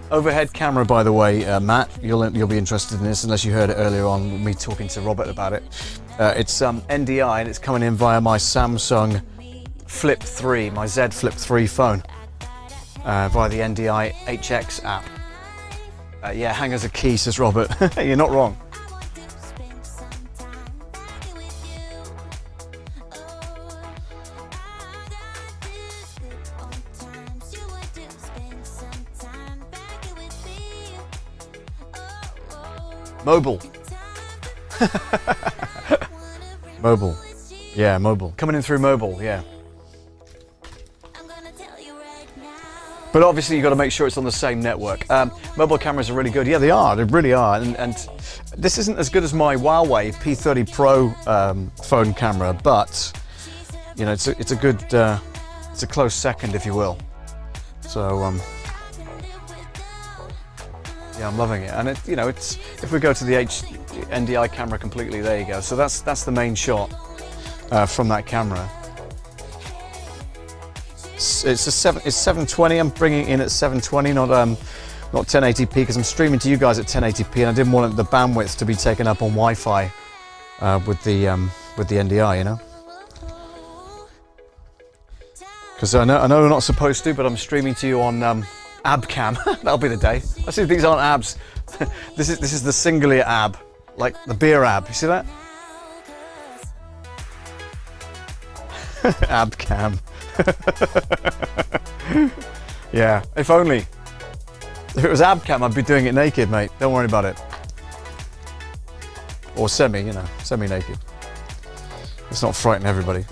Overhead camera, by the way, Matt, you'll be interested in this unless you heard it earlier on with me talking to Robert about it. It's NDI, and it's coming in via my Samsung Flip 3, my Z Flip 3 phone, via the NDI HX app. Yeah, hangers are key, says Robert. You're not wrong. Mobile. Mobile. Yeah, mobile. Coming in through mobile, yeah. But obviously you've got to make sure it's on the same network. Mobile cameras are really good. Yeah, they are. They really are. And this isn't as good as my Huawei P30 Pro phone camera, but you know, it's a good, it's a close second, if you will. So yeah, I'm loving it. And it, you know, it's, if we go to the NDI camera completely, there you go. So that's the main shot from that camera. It's 720. I'm bringing it in at 720, not 1080p, because I'm streaming to you guys at 1080p, and I didn't want the bandwidth to be taken up on Wi-Fi with the NDI, you know. Because I know we're not supposed to, but I'm streaming to you on Abcam. That'll be the day. I see these aren't abs. This is the singular ab, like the beer ab. You see that? Abcam. Yeah, if only. If it was Abcam, I'd be doing it naked, mate. Don't worry about it. Or semi, you know, semi-naked. Let's not frighten everybody.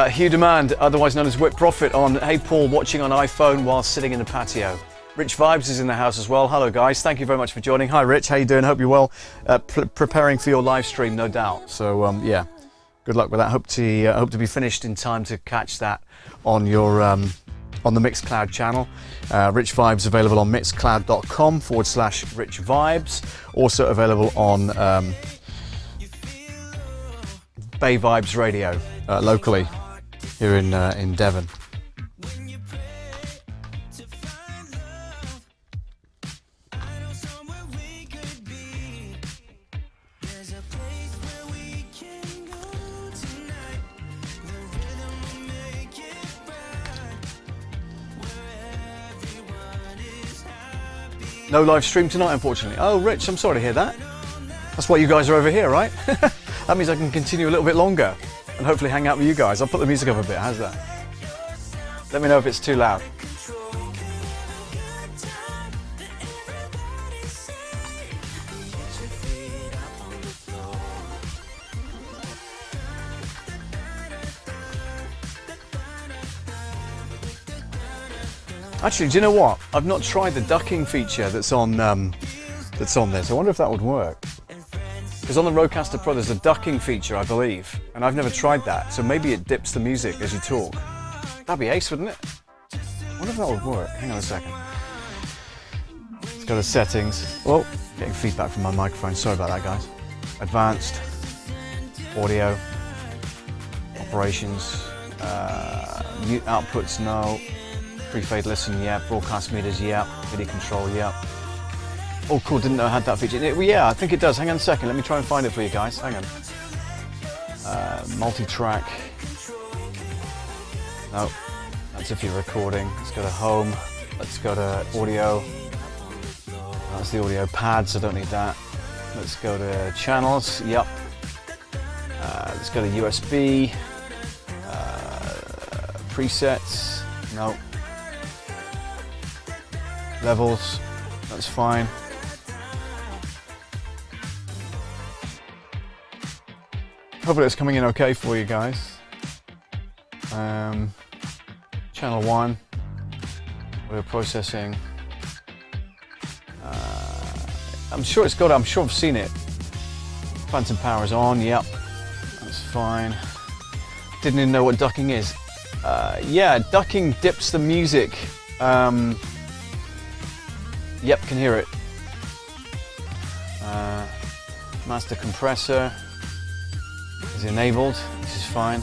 Hugh Demand, otherwise known as Whip Profit, on Hey Paul, watching on iPhone while sitting in the patio. Rich Vibes is in the house as well. Hello guys, thank you very much for joining. Hi Rich, how you doing? Hope you're well. Preparing for your live stream, no doubt. So yeah, good luck with that. Hope to be finished in time to catch that on your on the Mixcloud channel. Rich Vibes available on mixcloud.com/Rich Vibes. Also available on Bay Vibes Radio locally here in Devon. No live stream tonight, unfortunately. Oh, Rich, I'm sorry to hear that. That's why you guys are over here, right? That means I can continue a little bit longer and hopefully hang out with you guys. I'll put the music up a bit. How's that? Let me know if it's too loud. Actually, do you know what? I've not tried the ducking feature that's on this. I wonder if that would work. Because on the RODECASTER Pro there's a ducking feature, I believe, and I've never tried that. So maybe it dips the music as you talk. That'd be ace, wouldn't it? I wonder if that would work. Hang on a second. Let's go to settings. Oh, getting feedback from my microphone. Sorry about that, guys. Advanced, audio, operations, mute outputs, no. Pre-fade listen, yeah. Broadcast meters, yeah. MIDI control, yeah. Oh, cool, didn't know I had that feature. Yeah, I think it does. Hang on a second, let me try and find it for you guys. Hang on. Multi-track. No, that's if you're recording. Let's go to home. Let's go to audio. That's the audio pads, I don't need that. Let's go to channels, yep. Let's go to USB. Presets, no. Levels, that's fine. Hopefully it's coming in okay for you guys. Channel 1, audio processing. I'm sure it's got it, I'm sure I've seen it. Phantom power is on, yep, that's fine. Didn't even know what ducking is. Yeah, ducking dips the music. Yep, can hear it. Master compressor is enabled, this is fine.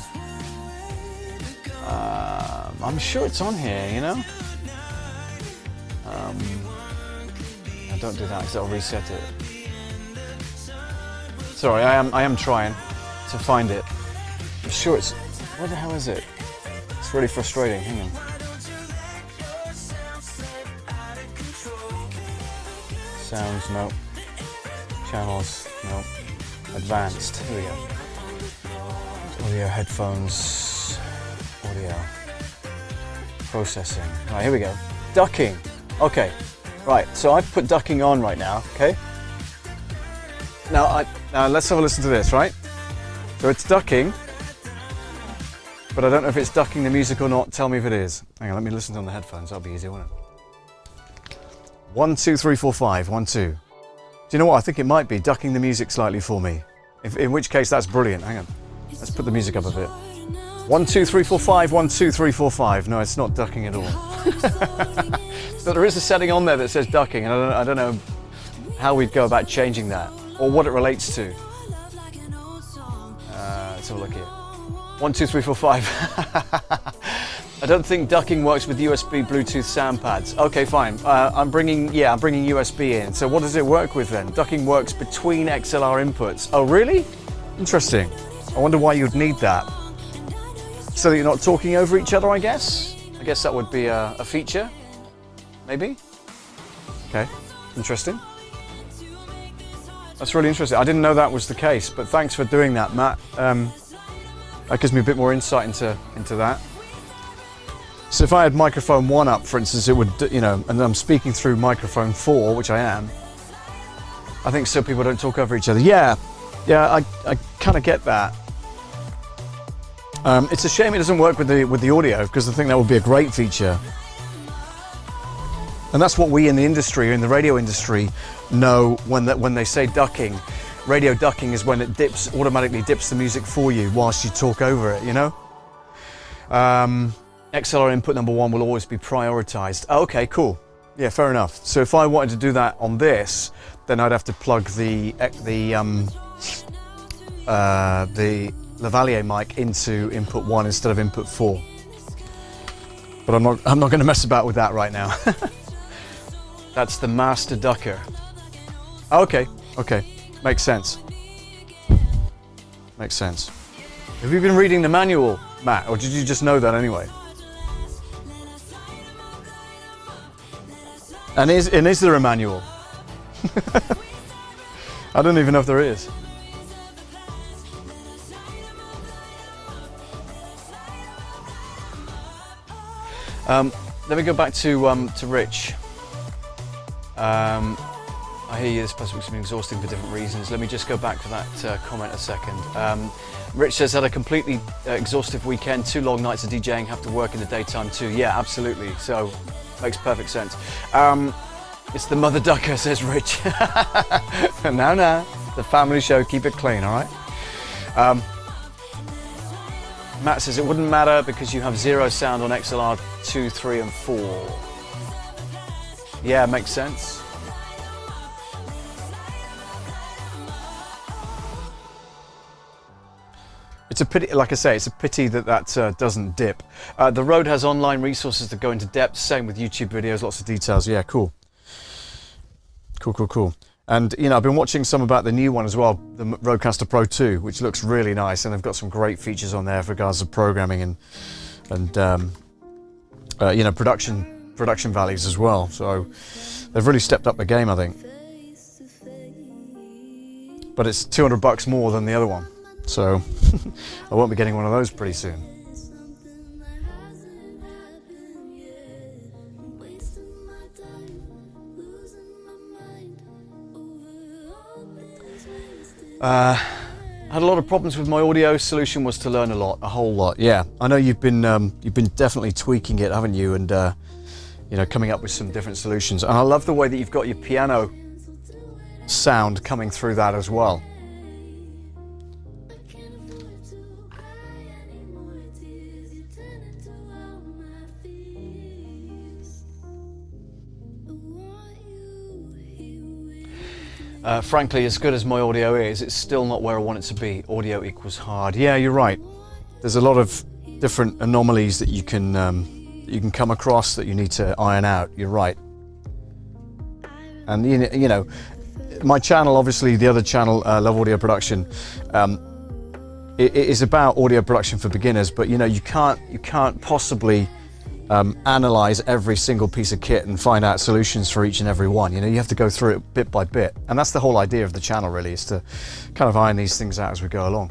I'm sure it's on here, you know? Don't do that because that'll reset it. Sorry, I am trying to find it. I'm sure it's... Where the hell is it? It's really frustrating, hang on. Sounds, no. Channels, no. Advanced, here we go. Audio, headphones, audio. Processing, right, here we go. Ducking, okay. Right, so I've put ducking on right now, okay? Now let's have a listen to this, right? So it's ducking, but I don't know if it's ducking the music or not. Tell me if it is. Hang on, let me listen on the headphones, that'll be easier, won't it? 1, 2, 3, 4, 5, 1, 2. Do you know what? I think it might be ducking the music slightly for me. In which case, that's brilliant. Hang on. Let's put the music up a bit. 1, 2, 3, 4, 5, 1, 2, 3, 4, 5. No, it's not ducking at all. But there is a setting on there that says ducking, and I don't know how we'd go about changing that, or what it relates to. Let's have a look here. 1, 2, 3, 4, 5. I don't think ducking works with USB Bluetooth sound pads. Okay, fine. I'm bringing USB in. So what does it work with then? Ducking works between XLR inputs. Oh, really? Interesting. I wonder why you'd need that. So that you're not talking over each other, I guess? I guess that would be a feature, maybe? Okay, interesting. That's really interesting. I didn't know that was the case, but thanks for doing that, Matt. That gives me a bit more insight into that. So if I had microphone 1 up, for instance, it would, you know, and I'm speaking through microphone 4, which I am, I think so people don't talk over each other. Yeah, I kind of get that. It's a shame it doesn't work with the audio, because I think that would be a great feature. And that's what we in the industry, in the radio industry, know when they say ducking. Radio ducking is when it automatically dips the music for you whilst you talk over it, you know? XLR input number 1 will always be prioritized. Oh, okay, cool. Yeah, fair enough. So if I wanted to do that on this, then I'd have to plug the lavalier mic into input 1 instead of input 4. But I'm not going to mess about with that right now. That's the master ducker. Okay, makes sense. Makes sense. Have you been reading the manual, Matt, or did you just know that anyway? And is there a manual? I don't even know if there is. Let me go back to Rich. I hear you, this possibly has been exhausting for different reasons. Let me just go back to that comment a second. Rich says, had a completely exhaustive weekend, 2 long nights of DJing, have to work in the daytime too. Yeah, absolutely, so makes perfect sense. It's the mother ducker, says Rich. No, the family show, keep it clean, all right? Matt says, it wouldn't matter because you have 0 sound on XLR 2, 3 and 4. Yeah, makes sense. It's a pity, like I say, it's a pity that doesn't dip. The Rode has online resources that go into depth, same with YouTube videos, lots of details. Yeah, cool. Cool. And, you know, I've been watching some about the new one as well, the RODECASTER Pro 2, which looks really nice, and they've got some great features on there for regards to programming and you know, production values as well. So they've really stepped up the game, I think. But it's $200 more than the other one, so I won't be getting one of those pretty soon. Had a lot of problems with my audio. Solution was to learn a whole lot. Yeah, I know you've been definitely tweaking it, haven't you? And you know, coming up with some different solutions. And I love the way that you've got your piano sound coming through that as well. Frankly, as good as my audio is, it's still not where I want it to be. Audio equals hard. Yeah, you're right. There's a lot of different anomalies that you can come across that you need to iron out. You're right. And you know, my channel, obviously, the other channel, Love Audio Production, it is about audio production for beginners. But you know, you can't possibly analyze every single piece of kit and find out solutions for each and every one. You know, you have to go through it bit by bit, and that's the whole idea of the channel, really, is to kind of iron these things out as we go along.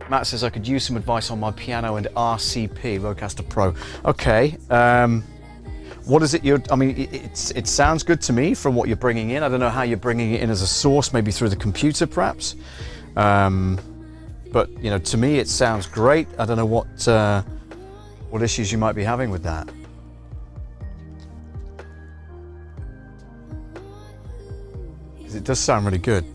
Matt says I could use some advice on my piano and RCP, RODECASTER Pro. Okay, what is it I mean, it sounds good to me from what you're bringing in. I don't know how you're bringing it in as a source, maybe through the computer perhaps, but you know, to me it sounds great. I don't know what issues you might be having with that. Because it does sound really good.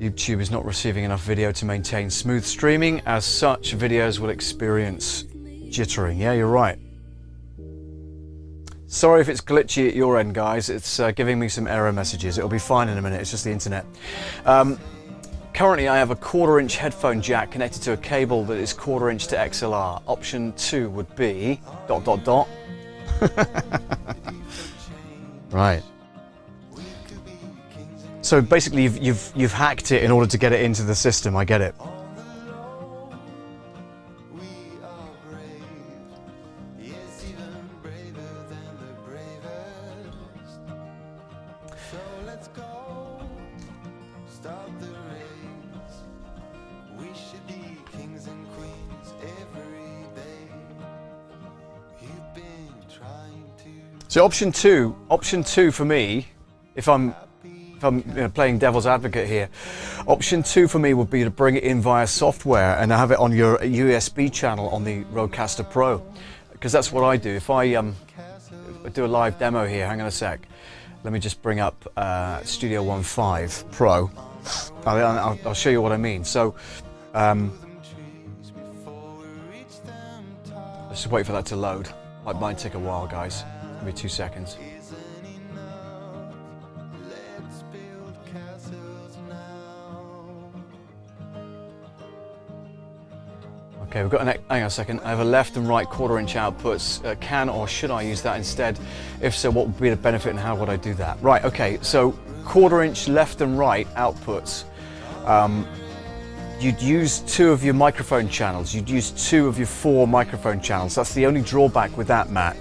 YouTube is not receiving enough video to maintain smooth streaming. As such, videos will experience jittering. Yeah, you're right. Sorry if it's glitchy at your end, guys. It's giving me some error messages. It'll be fine in a minute. It's just the internet. Currently, I have a 1/4 inch headphone jack connected to a cable that is 1/4 inch to XLR. Option 2 would be ... Right. So basically, you've hacked it in order to get it into the system. I get it. So option two for me, if I'm you know, playing devil's advocate here, Option 2 for me would be to bring it in via software and have it on your USB channel on the RODECASTER Pro, because that's what I do. If I do a live demo here, hang on a sec, let me just bring up Studio One 5 Pro. I'll show you what I mean. So let's just wait for that to load. It might take a while, guys. Maybe 2 seconds. Okay, we've got hang on a second. I have a left and right 1/4 inch outputs. Can or should I use that instead? If so, what would be the benefit and how would I do that? Right, okay, so 1/4 inch left and right outputs. You'd use 2 of your microphone channels. You'd use 2 of your 4 microphone channels. That's the only drawback with that, Matt,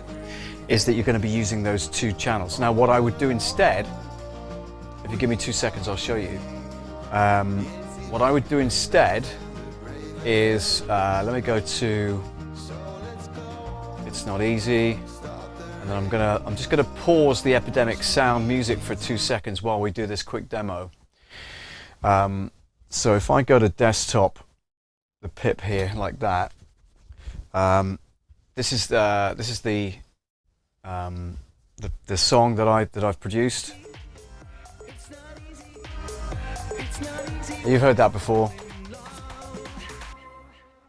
is that you're going to be using those 2 channels. Now, what I would do instead, if you give me 2 seconds, I'll show you. What I would do instead is, let me go to, it's not easy, and then I'm just gonna pause the Epidemic Sound music for 2 seconds while we do this quick demo. So if I go to desktop, the pip here like that, this is the song that I've produced. You've heard that before.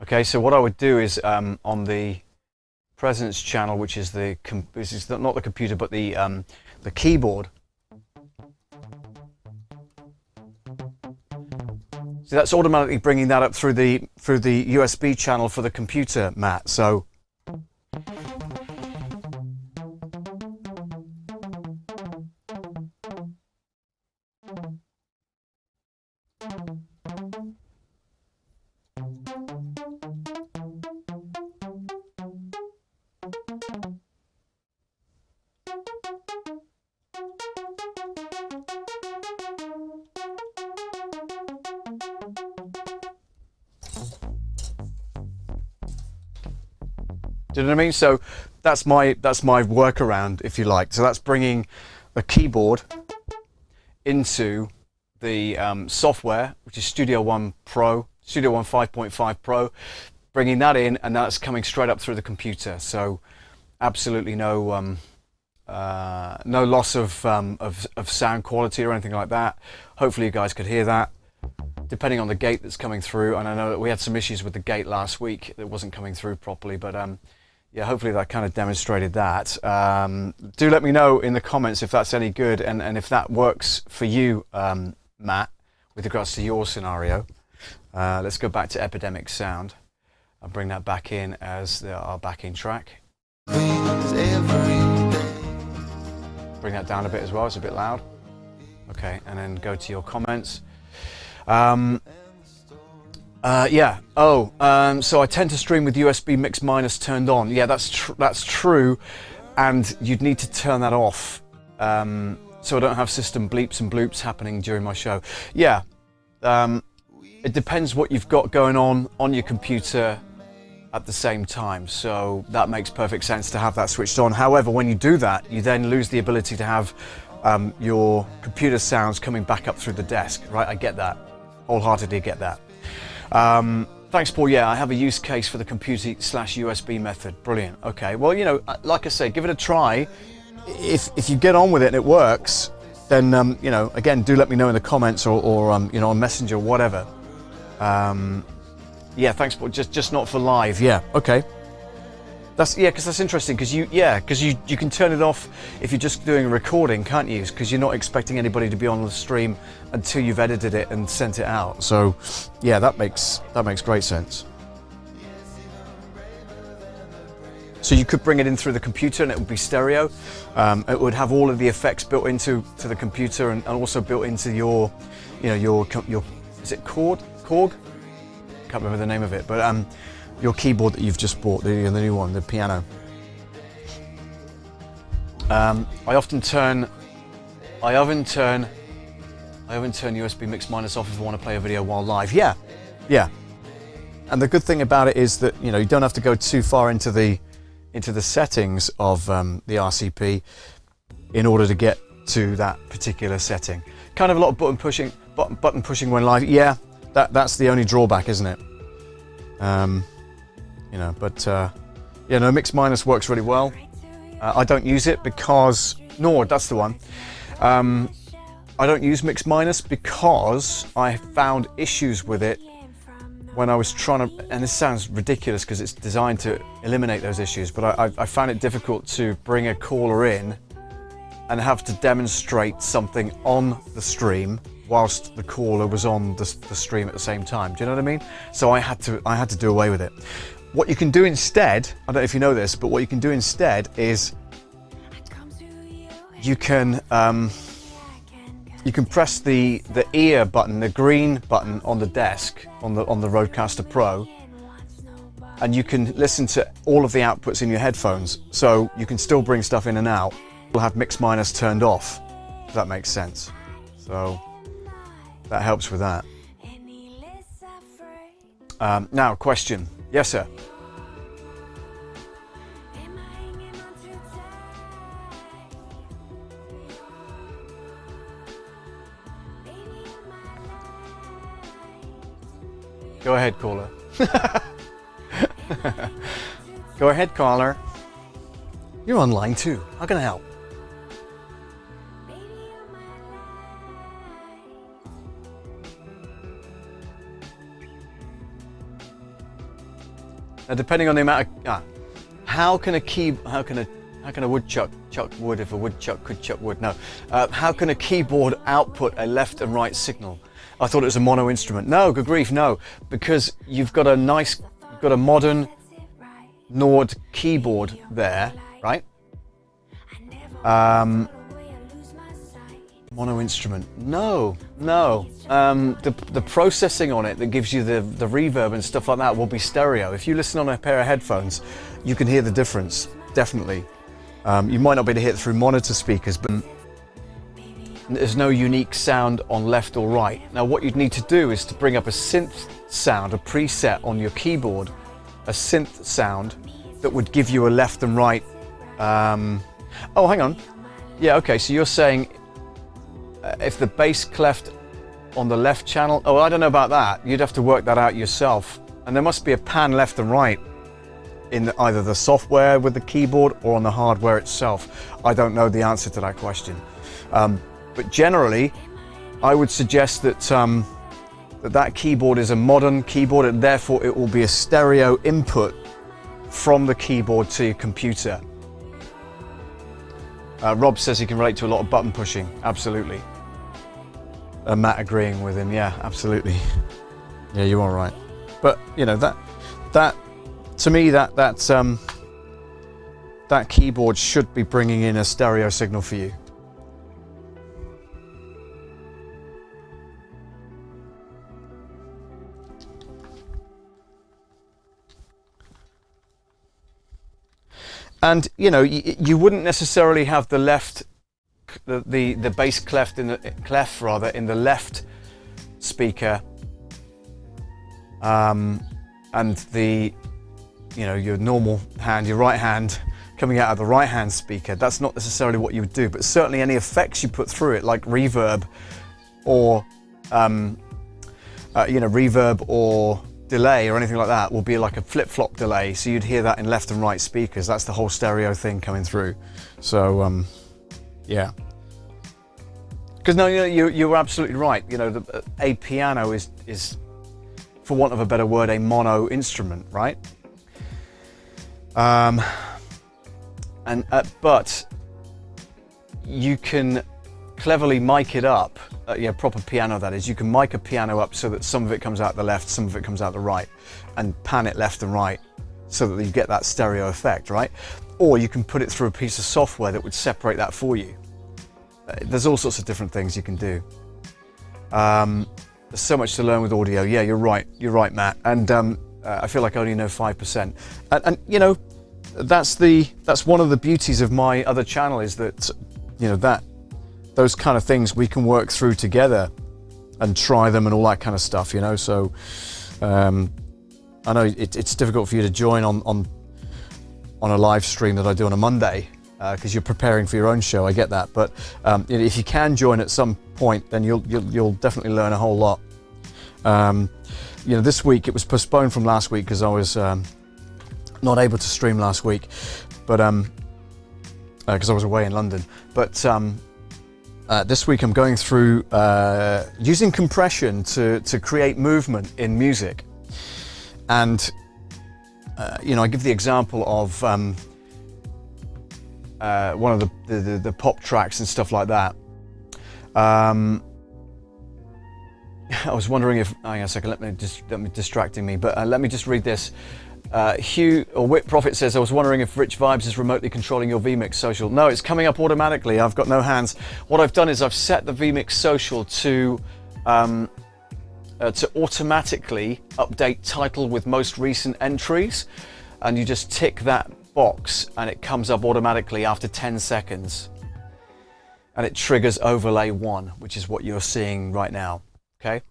Okay, so what I would do is on the presence channel, which is this is not the computer but the keyboard. So that's automatically bringing that up through the USB channel for the computer, Matt. So do you know what I mean? So that's my workaround, if you like. So that's bringing the keyboard into the software, which is Studio One Pro, Studio One 5.5 Pro, bringing that in, and that's coming straight up through the computer. So absolutely no loss of sound quality or anything like that. Hopefully you guys could hear that, depending on the gate that's coming through. And I know that we had some issues with the gate last week that wasn't coming through properly, but yeah, hopefully that kind of demonstrated that. Do let me know in the comments if that's any good and if that works for you, Matt, with regards to your scenario. Let's go back to Epidemic Sound. I'll bring that back in as our backing track. Bring that down a bit as well, it's a bit loud. Okay, and then go to your comments. Yeah. So I tend to stream with USB mix minus turned on. Yeah, that's true, and you'd need to turn that off, so I don't have system bleeps and bloops happening during my show. Yeah. It depends what you've got going on your computer at the same time. So that makes perfect sense to have that switched on. However, when you do that, you then lose the ability to have your computer sounds coming back up through the desk. Right? I get that. Wholeheartedly get that. Thanks, Paul. Yeah, I have a use case for the computer/USB method. Brilliant. Okay. Well, you know, like I say, give it a try. If you get on with it and it works, then you know, again, do let me know in the comments or you know, on Messenger or whatever. Yeah, thanks, Paul. Just not for live. Yeah. Okay. Because that's interesting, because you can turn it off if you're just doing a recording, can't you? Because you're not expecting anybody to be on the stream until you've edited it and sent it out. So yeah, that makes great sense. So you could bring it in through the computer and it would be stereo. It would have all of the effects built into the computer and also built into your, you know, your is it Korg? Can't remember the name of it, but your keyboard that you've just bought, the new one, the piano. I often turn USB mix minus off if I want to play a video while live. Yeah. And the good thing about it is that, you know, you don't have to go too far into the settings of the RCP in order to get to that particular setting. Kind of a lot of button button pushing when live, yeah, that's the only drawback, isn't it? You know, but yeah, no, mix minus works really well. I don't use it because, that's the one. I don't use mix minus because I found issues with it when I was trying to, and this sounds ridiculous because it's designed to eliminate those issues, but I found it difficult to bring a caller in and have to demonstrate something on the stream whilst the caller was on the stream at the same time. Do you know what I mean? So I had to do away with it. What you can do instead, I don't know if you know this, but what you can do instead is you can press the ear button, the green button on the desk on the RODECASTER Pro, and you can listen to all of the outputs in your headphones. So you can still bring stuff in and out. You'll have mix minus turned off, if that makes sense. So that helps with that. Now, question. Yes, sir. Go ahead, caller. Go ahead, caller. You're online too. How can I help? Now, depending on the amount of how can a woodchuck chuck wood if a woodchuck could chuck wood? No. How can a keyboard output a left and right signal? I thought it was a mono instrument. No, good grief, no, because you've got a modern Nord keyboard there, right? Mono instrument. No. The processing on it that gives you the reverb and stuff like that will be stereo. If you listen on a pair of headphones, you can hear the difference, definitely. You might not be able to hear it through monitor speakers, but there's no unique sound on left or right. Now what you'd need to do is to bring up a synth sound, a preset on your keyboard, a synth sound that would give you a left and right. Oh, hang on. Yeah, okay, so you're saying if the bass clef on the left channel, oh, I don't know about that. You'd have to work that out yourself. And there must be a pan left and right in either the software with the keyboard or on the hardware itself. I don't know the answer to that question. But generally, I would suggest that that keyboard is a modern keyboard, and therefore it will be a stereo input from the keyboard to your computer. Rob says he can relate to a lot of button pushing. Absolutely. Matt agreeing with him. Yeah, absolutely. Yeah, you are right. But you know that to me that keyboard should be bringing in a stereo signal for you. And you know, you wouldn't necessarily have the left, the bass clef in the left speaker, and the, you know, your normal hand, your right hand coming out of the right hand speaker. That's not necessarily what you would do, but certainly any effects you put through it, like reverb, or you know, reverb or delay or anything like that, will be like a flip-flop delay, so you'd hear that in left and right speakers. That's the whole stereo thing coming through. So yeah, because no, you were absolutely right. You know, a piano is, for want of a better word, a mono instrument, right? But you can cleverly mic it up. Yeah, proper piano, that is. You can mic a piano up so that some of it comes out the left, some of it comes out the right, and pan it left and right so that you get that stereo effect, right? Or you can put it through a piece of software that would separate that for you. There's all sorts of different things you can do. There's so much to learn with audio. Yeah, you're right, Matt. And I feel like I only know 5%. And you know, that's one of the beauties of my other channel, is that, you know, those kind of things we can work through together and try them and all that kind of stuff, you know. So I know it's difficult for you to join on a live stream that I do on a Monday, because you're preparing for your own show. I get that, but if you can join at some point, then you'll definitely learn a whole lot. This week it was postponed from last week because I was not able to stream last week, but because I was away in London. But this week I'm going through using compression to create movement in music, and I give the example of one of the pop tracks and stuff like that. I was wondering if, hang on a second, let me distracting me, but let me just read this. Hugh or Whit Profit says, I was wondering if Rich Vibes is remotely controlling your vMix social. No, it's coming up automatically. I've got no hands. What I've done is I've set the vMix social to automatically update title with most recent entries, and you just tick that box and it comes up automatically after 10 seconds, and it triggers overlay 1, which is what you're seeing right now. Okay,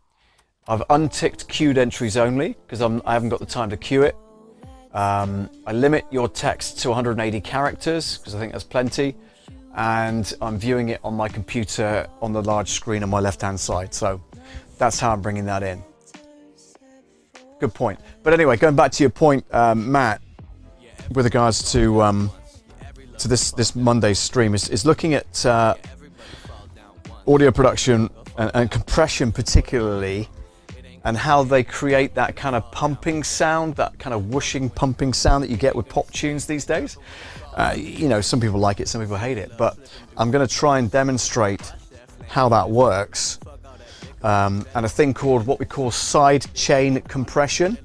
I've unticked queued entries only because I haven't got the time to queue it. I limit your text to 180 characters because I think that's plenty, and I'm viewing it on my computer on the large screen on my left hand side, so that's how I'm bringing that in. Good point. But anyway, going back to your point, Matt, with regards to this Monday's stream, is looking at audio production and compression particularly, and how they create that kind of pumping sound, that kind of whooshing pumping sound that you get with pop tunes these days. Some people like it, some people hate it, but I'm going to try and demonstrate how that works, and a thing called what we call side chain compression.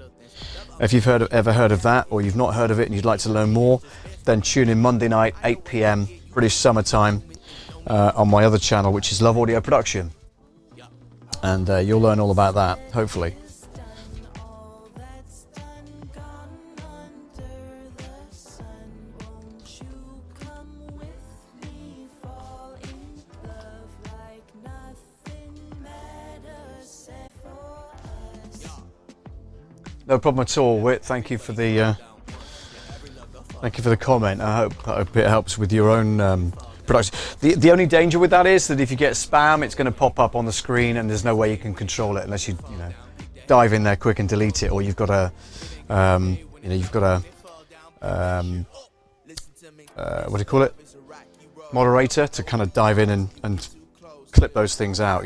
If you've ever heard of that, or you've not heard of it and you'd like to learn more, then tune in Monday night, 8 p.m. British summertime, on my other channel, which is Love Audio Production. And you'll learn all about that, hopefully. No problem at all, Whit. Thank you for the comment. I hope it helps with your own production. The only danger with that is that if you get spam, it's going to pop up on the screen, and there's no way you can control it unless you dive in there quick and delete it, or you've got a what do you call it, moderator to kind of dive in and clip those things out,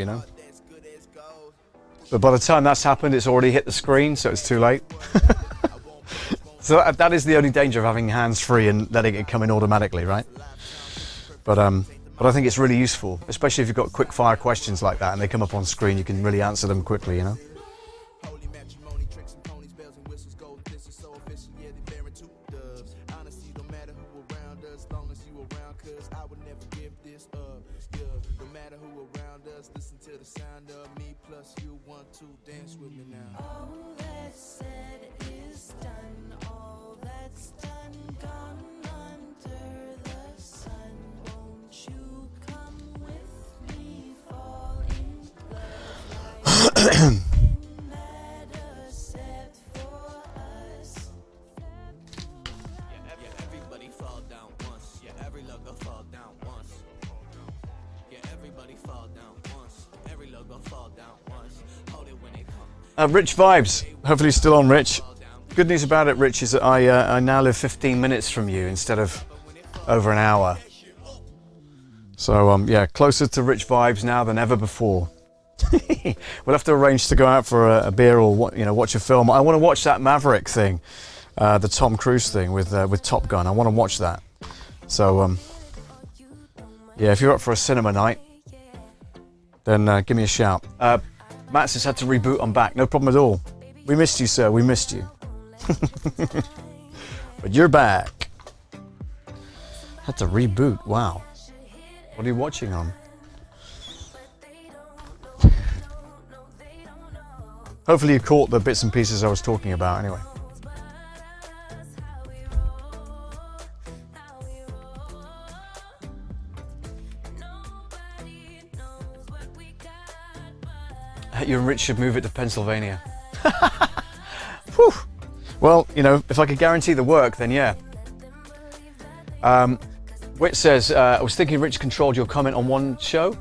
But by the time that's happened, it's already hit the screen, so it's too late. So that is the only danger of having hands-free and letting it come in automatically, right? But I think it's really useful, especially if you've got quick-fire questions like that and they come up on screen. You can really answer them quickly, Rich Vibes, hopefully still on, Rich. Good news about it, Rich, is that I now live 15 minutes from you instead of over an hour. So yeah, closer to Rich Vibes now than ever before. We'll have to arrange to go out for a beer or watch a film. I want to watch that Maverick thing, the Tom Cruise thing with Top Gun. I want to watch that. So yeah, if you're up for a cinema night, then give me a shout. Matt has had to reboot. I'm back. No problem at all. We missed you, sir. We missed you. But you're back. Had to reboot. Wow. What are you watching on? Hopefully you caught the bits and pieces I was talking about anyway. You and Rich should move it to Pennsylvania. Whew. Well, if I could guarantee the work, then yeah. Whit says, I was thinking Rich controlled your comment on one show.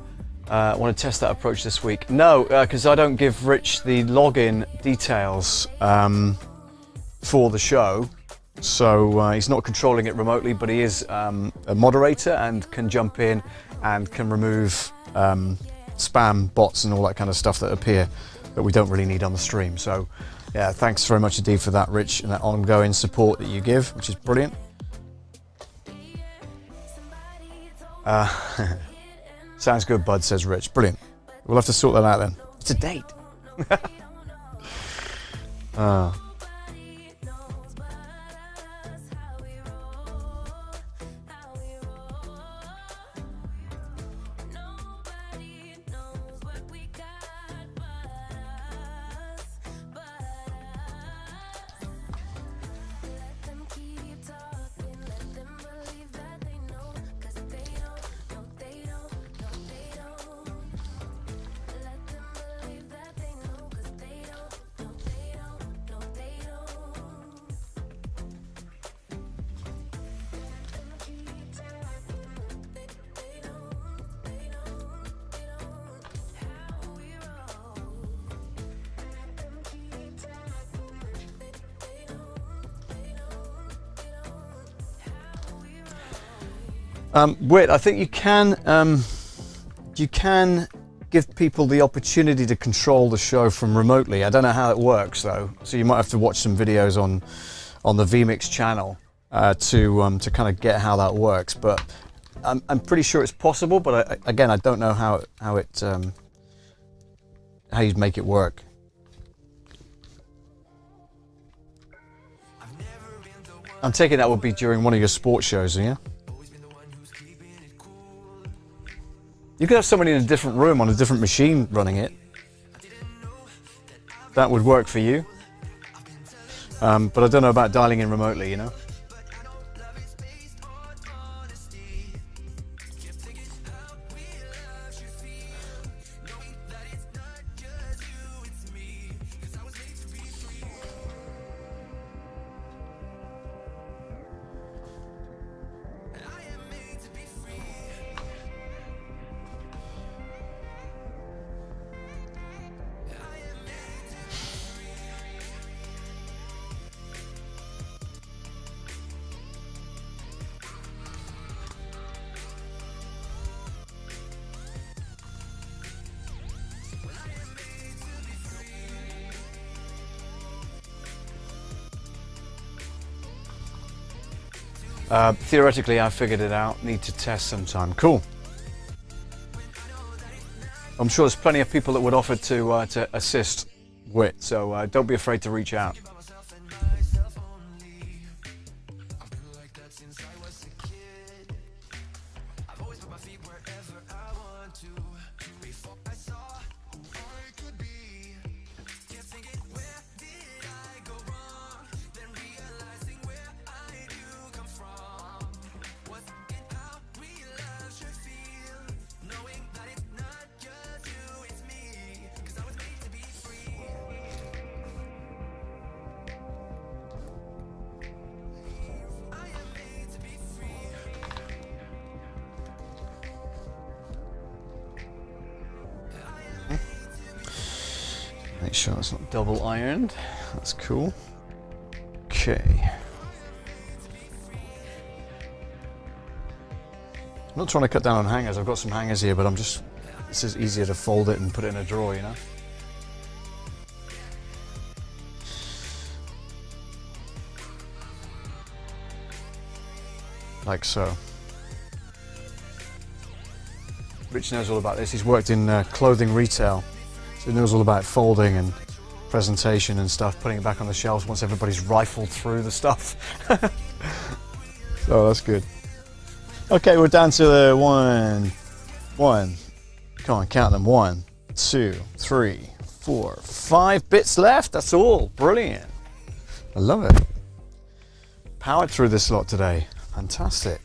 I want to test that approach this week. No, because I don't give Rich the login details for the show. So he's not controlling it remotely, but he is a moderator and can jump in and can remove spam bots and all that kind of stuff that appear that we don't really need on the stream. So yeah, thanks very much indeed for that, Rich, and that ongoing support that you give, which is brilliant. Sounds good, bud, says Rich. Brilliant. We'll have to sort that out then. It's a date. Whit, I think you can give people the opportunity to control the show from remotely. I don't know how it works though, so you might have to watch some videos on the VMix channel to kind of get how that works. But I'm pretty sure it's possible. But again, I don't know how you'd make it work. I'm taking that would be during one of your sports shows, yeah? You could have somebody in a different room on a different machine running it. That would work for you. But I don't know about dialing in remotely, you know? Theoretically, I figured it out. Need to test sometime. Cool. I'm sure there's plenty of people that would offer to assist Whit, so don't be afraid to reach out. Make sure it's not double ironed. That's cool. Okay. I'm not trying to cut down on hangers. I've got some hangers here, but this is easier to fold it and put it in a drawer, you know? Like so. Rich knows all about this. He's worked in clothing retail. So he knows all about folding and presentation and stuff, putting it back on the shelves once everybody's rifled through the stuff. So that's good. Okay, we're down to the one. Come on, count them. 1, 2, 3, 4, 5 bits left. That's all. Brilliant. I love it. Powered through this lot today. Fantastic.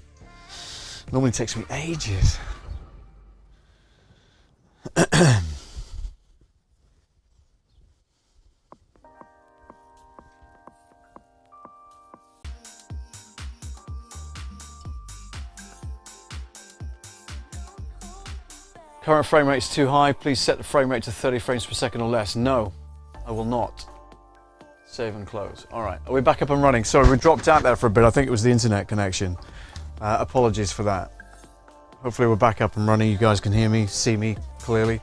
Normally takes me ages. Current frame rate is too high. Please set the frame rate to 30 frames per second or less. No, I will not. Save and close. All right, are we back up and running? Sorry, we dropped out there for a bit. I think it was the internet connection. Apologies for that. Hopefully we're back up and running. You guys can hear me, see me clearly.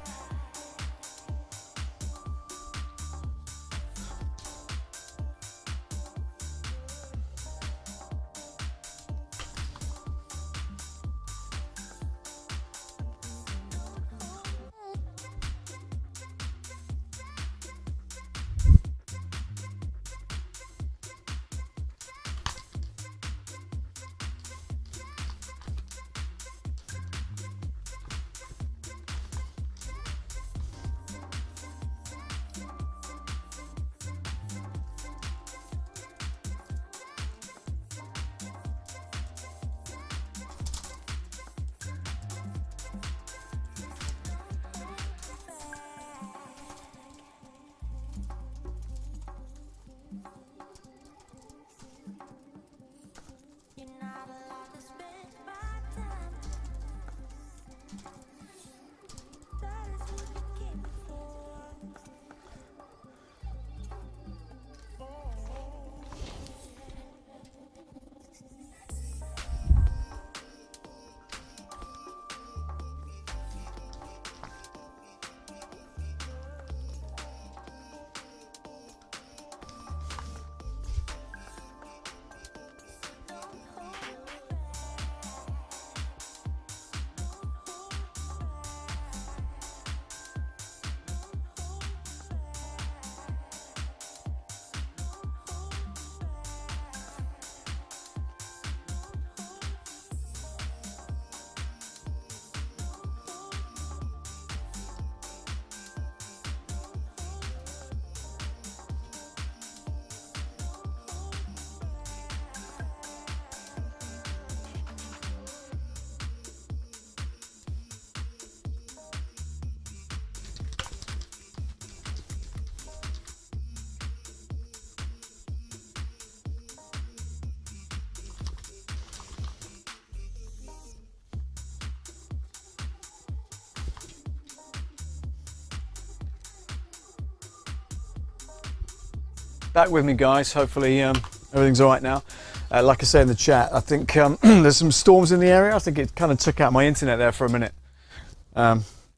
Back with me, guys. Hopefully everything's all right now. Like I say in the chat, I think there's some storms in the area. I think it kind of took out my internet there for a minute.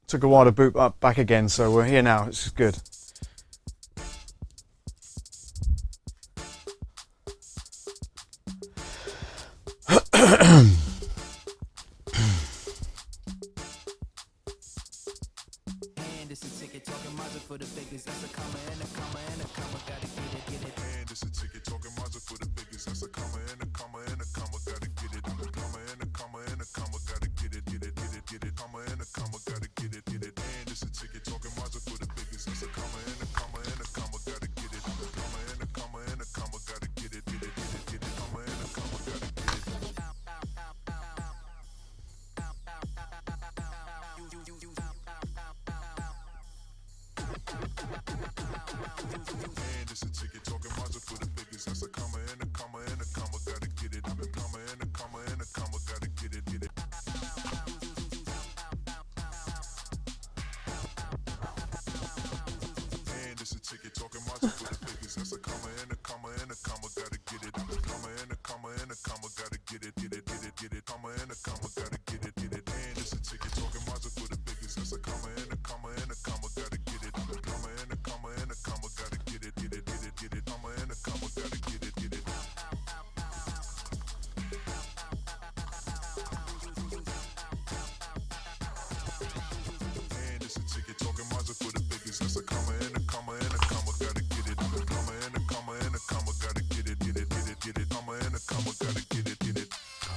Took a while to boot up back again, so we're here now. It's good.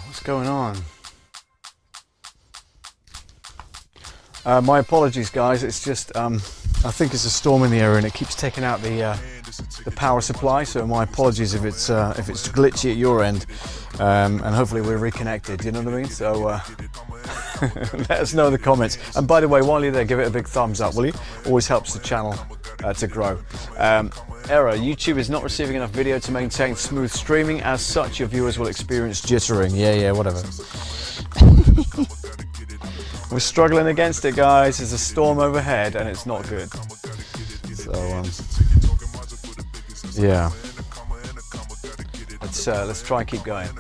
What's going on? My apologies, guys. It's just I think it's a storm in the area and it keeps taking out the power supply. So my apologies if it's glitchy at your end, and hopefully we're reconnected. You know what I mean? So let us know in the comments. And by the way, while you're there, give it a big thumbs up, will you? Always helps the channel to grow. Error, YouTube is not receiving enough video to maintain smooth streaming. As such, your viewers will experience jittering. Yeah, whatever. We're struggling against it, guys. There's a storm overhead and it's not good. So, yeah. Let's try and keep going.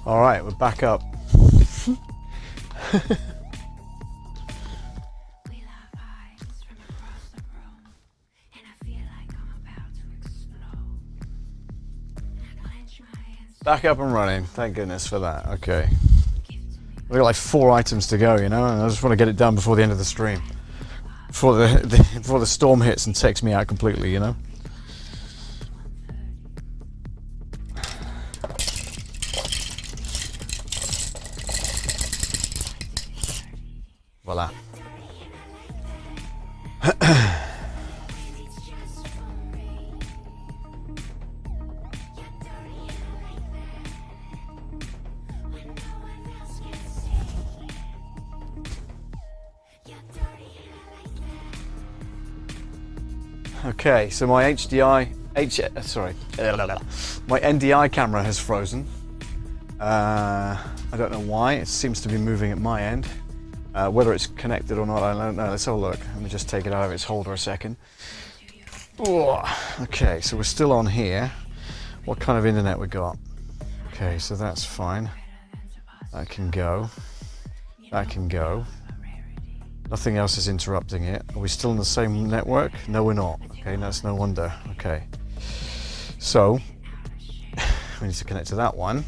All right, we're back up.
We love vibes from across the room, and I feel like I'm about to explode. I clench my hands.
Back up and running. Thank goodness for that. Okay.
Give to me.
We've got like 4 items to go, you know, and I just want to get it done before the end of the stream. Before the storm hits and takes me out completely, you know. Voila. Okay, so my my NDI camera has frozen. I don't know why. It seems to be moving at my end. Whether it's connected or not, I don't know. Let's have a look. Let me just take it out of its holder a second. Oh, okay, so we're still on here. What kind of internet we got? Okay, so that's fine. That can go. That can go. Nothing else is interrupting it. Are we still on the same network? No, we're not. Okay, that's no wonder. Okay. So, we need to connect to that one.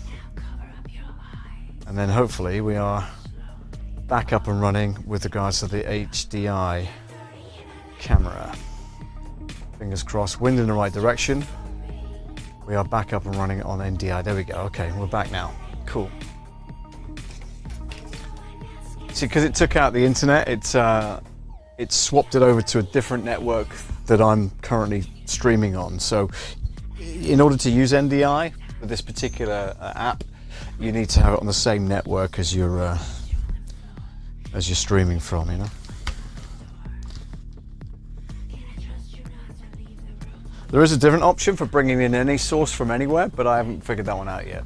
And then hopefully we are back up and running with regards to the HDI camera. Fingers crossed. Wind in the right direction. We are back up and running on NDI. There we go. Okay, we're back now. Cool. See, because it took out the internet, it swapped it over to a different network that I'm currently streaming on. So in order to use NDI with this particular app, you need to have it on the same network as you're streaming from, you know. There is a different option for bringing in any source from anywhere, but I haven't figured that one out yet.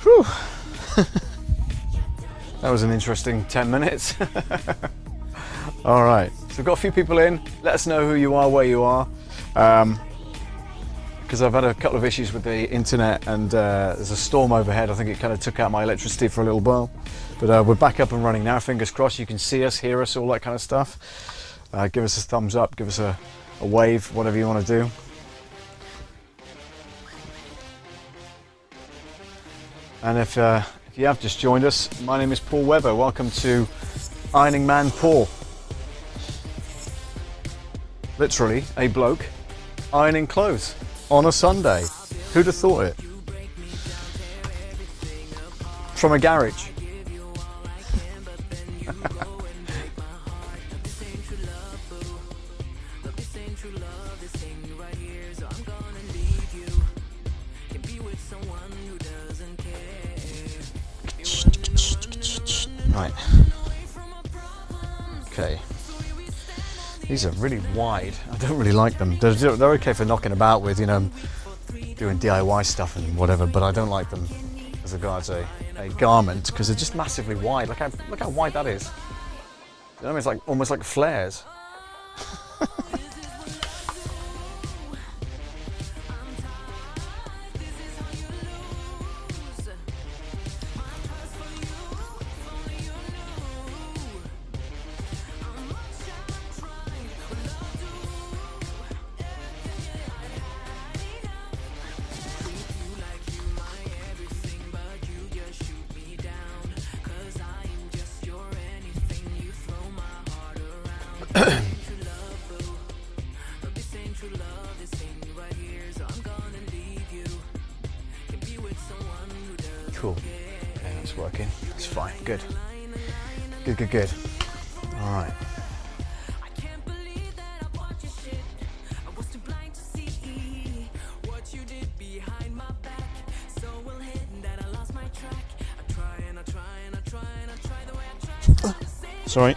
Whew. That was an interesting 10 minutes. All right, so we've got a few people in. Let us know who you are, where you are. Because I've had a couple of issues with the internet and there's a storm overhead. I think it kind of took out my electricity for a little while. But we're back up and running now, fingers crossed. You can see us, hear us, all that kind of stuff. Give us a thumbs up, give us a wave, whatever you want to do. And if you have just joined us, my name is Paul Webber. Welcome to Ironing Man Paul. Literally a bloke ironing clothes on a Sunday. Who'd have thought it? From a garage. Right. Okay. These are really wide. I don't really like them. They're okay for knocking about with, you know, doing DIY stuff and whatever, but I don't like them as regards a garment because they're just massively wide. Look how wide that is. You know, it's like almost like flares. fine. Good. Good, good, good. All right. Sorry.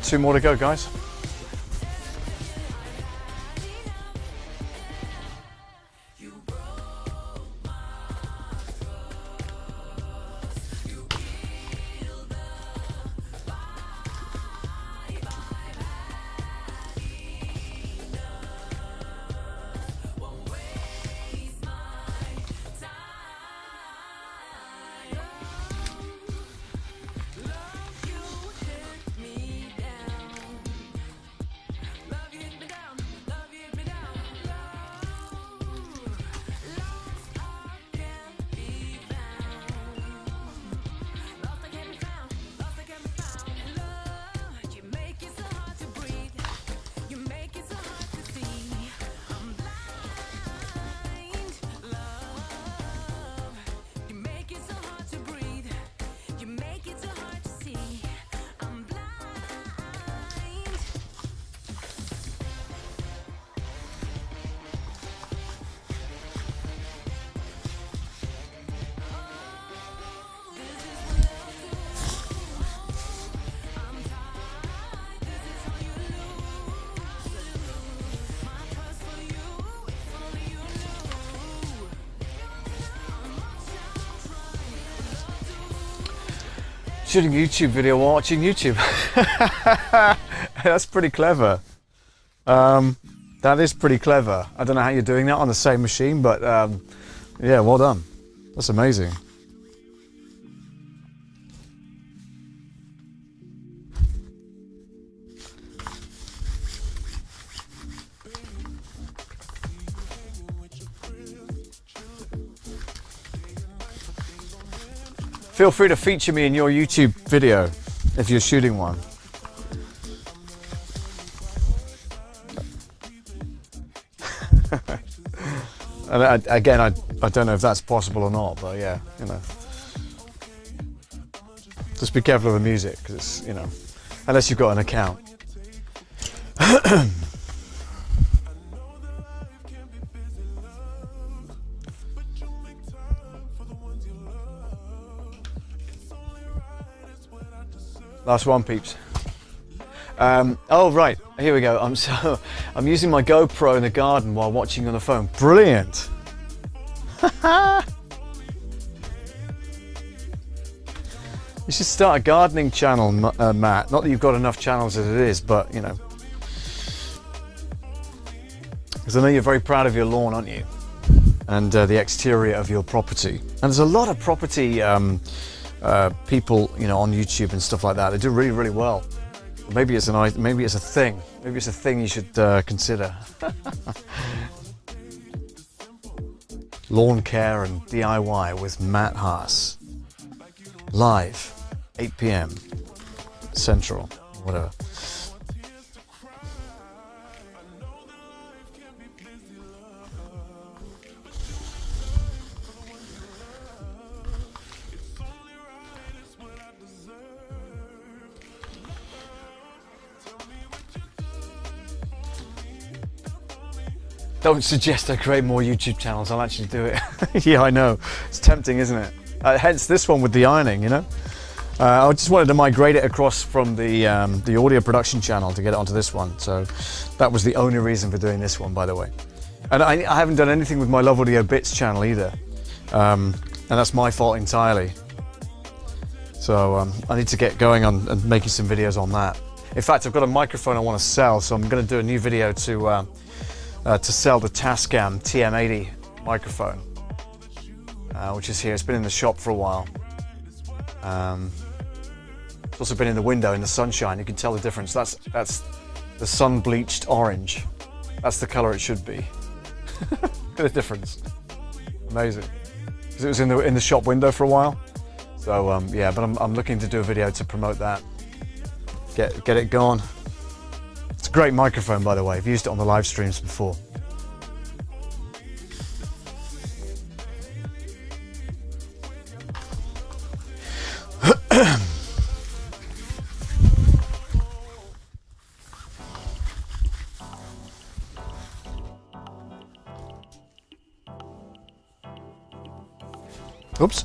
Two more to go, guys. Shooting a YouTube video while watching YouTube. That's pretty clever. That is pretty clever. I don't know how you're doing that on the same machine, but yeah, well done. That's amazing. Feel free to feature me in your YouTube video if you're shooting one. And again, I don't know if that's possible or not, but yeah, you know. Just be careful of the music, because it's, you know, unless you've got an account. Last one, peeps. Oh right, here we go. I'm using my GoPro in the garden while watching on the phone. Brilliant. You should start a gardening channel, Matt. Not that you've got enough channels as it is, but you know, because I know you're very proud of your lawn, aren't you? And the exterior of your property. And there's a lot of property people, you know, on YouTube and stuff like that. They do really, really well. Maybe it's a thing. Maybe it's a thing you should consider. Lawn care and DIY with Matt Haas. Live, 8 p.m. Central, whatever. Don't suggest I create more YouTube channels, I'll actually do it. Yeah, I know. It's tempting, isn't it? Hence this one with the ironing, you know? I just wanted to migrate it across from the audio production channel to get it onto this one. So that was the only reason for doing this one, by the way. And I haven't done anything with my Love Audio Bits channel either. And that's my fault entirely. So I need to get going on and making some videos on that. In fact, I've got a microphone I want to sell, so I'm going to do a new video to sell the Tascam TM80 microphone, which is here. It's been in the shop for a while. It's also been in the window in the sunshine. You can tell the difference. That's the sun-bleached orange. That's the color it should be. Look at the difference. Amazing. because it was in the shop window for a while. So yeah, but I'm looking to do a video to promote that, get it going. It's a great microphone, by the way. I've used it on the live streams before. Oops.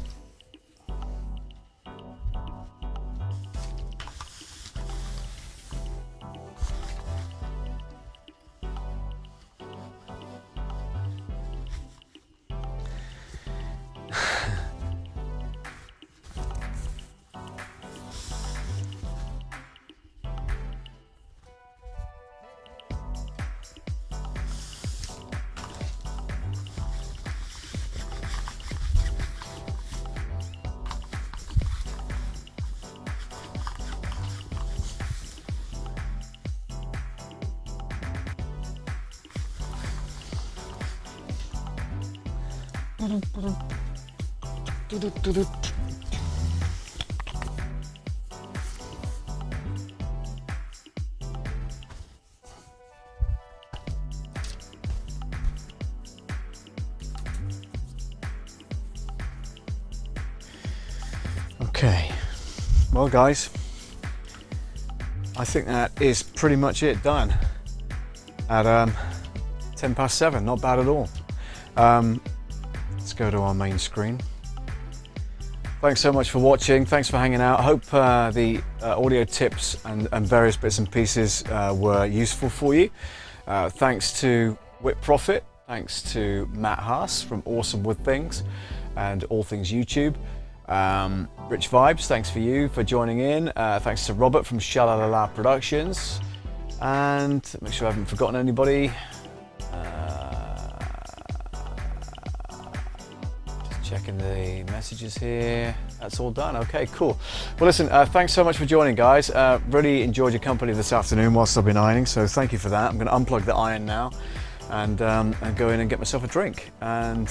Okay, well guys, I think that is pretty much it done at 10 past 7, not bad at all. Let's go to our main screen. Thanks so much for watching, thanks for hanging out. I hope the audio tips and various bits and pieces were useful for you. Thanks to Whip Profit, thanks to Matt Haas from Awesome Wood Things and All Things YouTube. Rich Vibes, thanks for you for joining in. Thanks to Robert from Shalalala Productions. And make sure I haven't forgotten anybody. Just checking the messages here. That's all done. Okay, cool. Well, listen, thanks so much for joining, guys. Really enjoyed your company this afternoon whilst I've been ironing, so thank you for that. I'm going to unplug the iron now and go in and get myself a drink and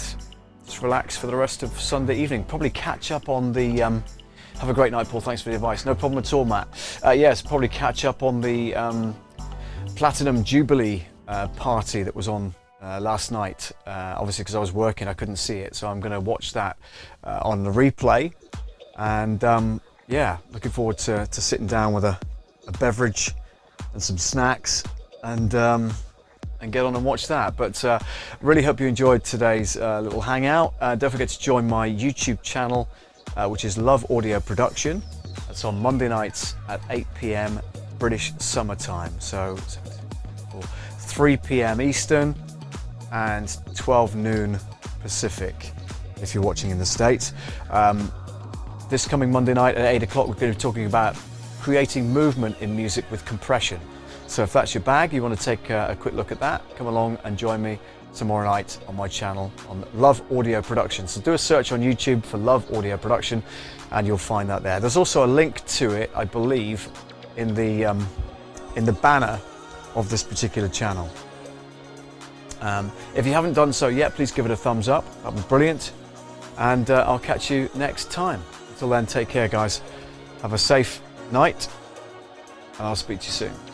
just relax for the rest of Sunday evening. Probably catch up on the, have a great night, Paul, thanks for the advice. No problem at all, Matt. Yes, probably catch up on the Platinum Jubilee party that was on last night. Obviously, because I was working, I couldn't see it, so I'm going to watch that on the replay. And yeah, looking forward to sitting down with a beverage and some snacks and get on and watch that. But really hope you enjoyed today's little hangout. Don't forget to join my YouTube channel, which is Love Audio Production. That's on Monday nights at 8 p.m. British Summer Time. So 3 p.m. Eastern and 12 noon Pacific if you're watching in the States. This coming Monday night at 8 o'clock, we're going to be talking about creating movement in music with compression. So if that's your bag, you want to take a quick look at that, come along and join me tomorrow night on my channel on Love Audio Production. So do a search on YouTube for Love Audio Production and you'll find that there. There's also a link to it, I believe, in the banner of this particular channel. If you haven't done so yet, please give it a thumbs up. That was brilliant. And I'll catch you next time. Until then, take care, guys. Have a safe night, and I'll speak to you soon.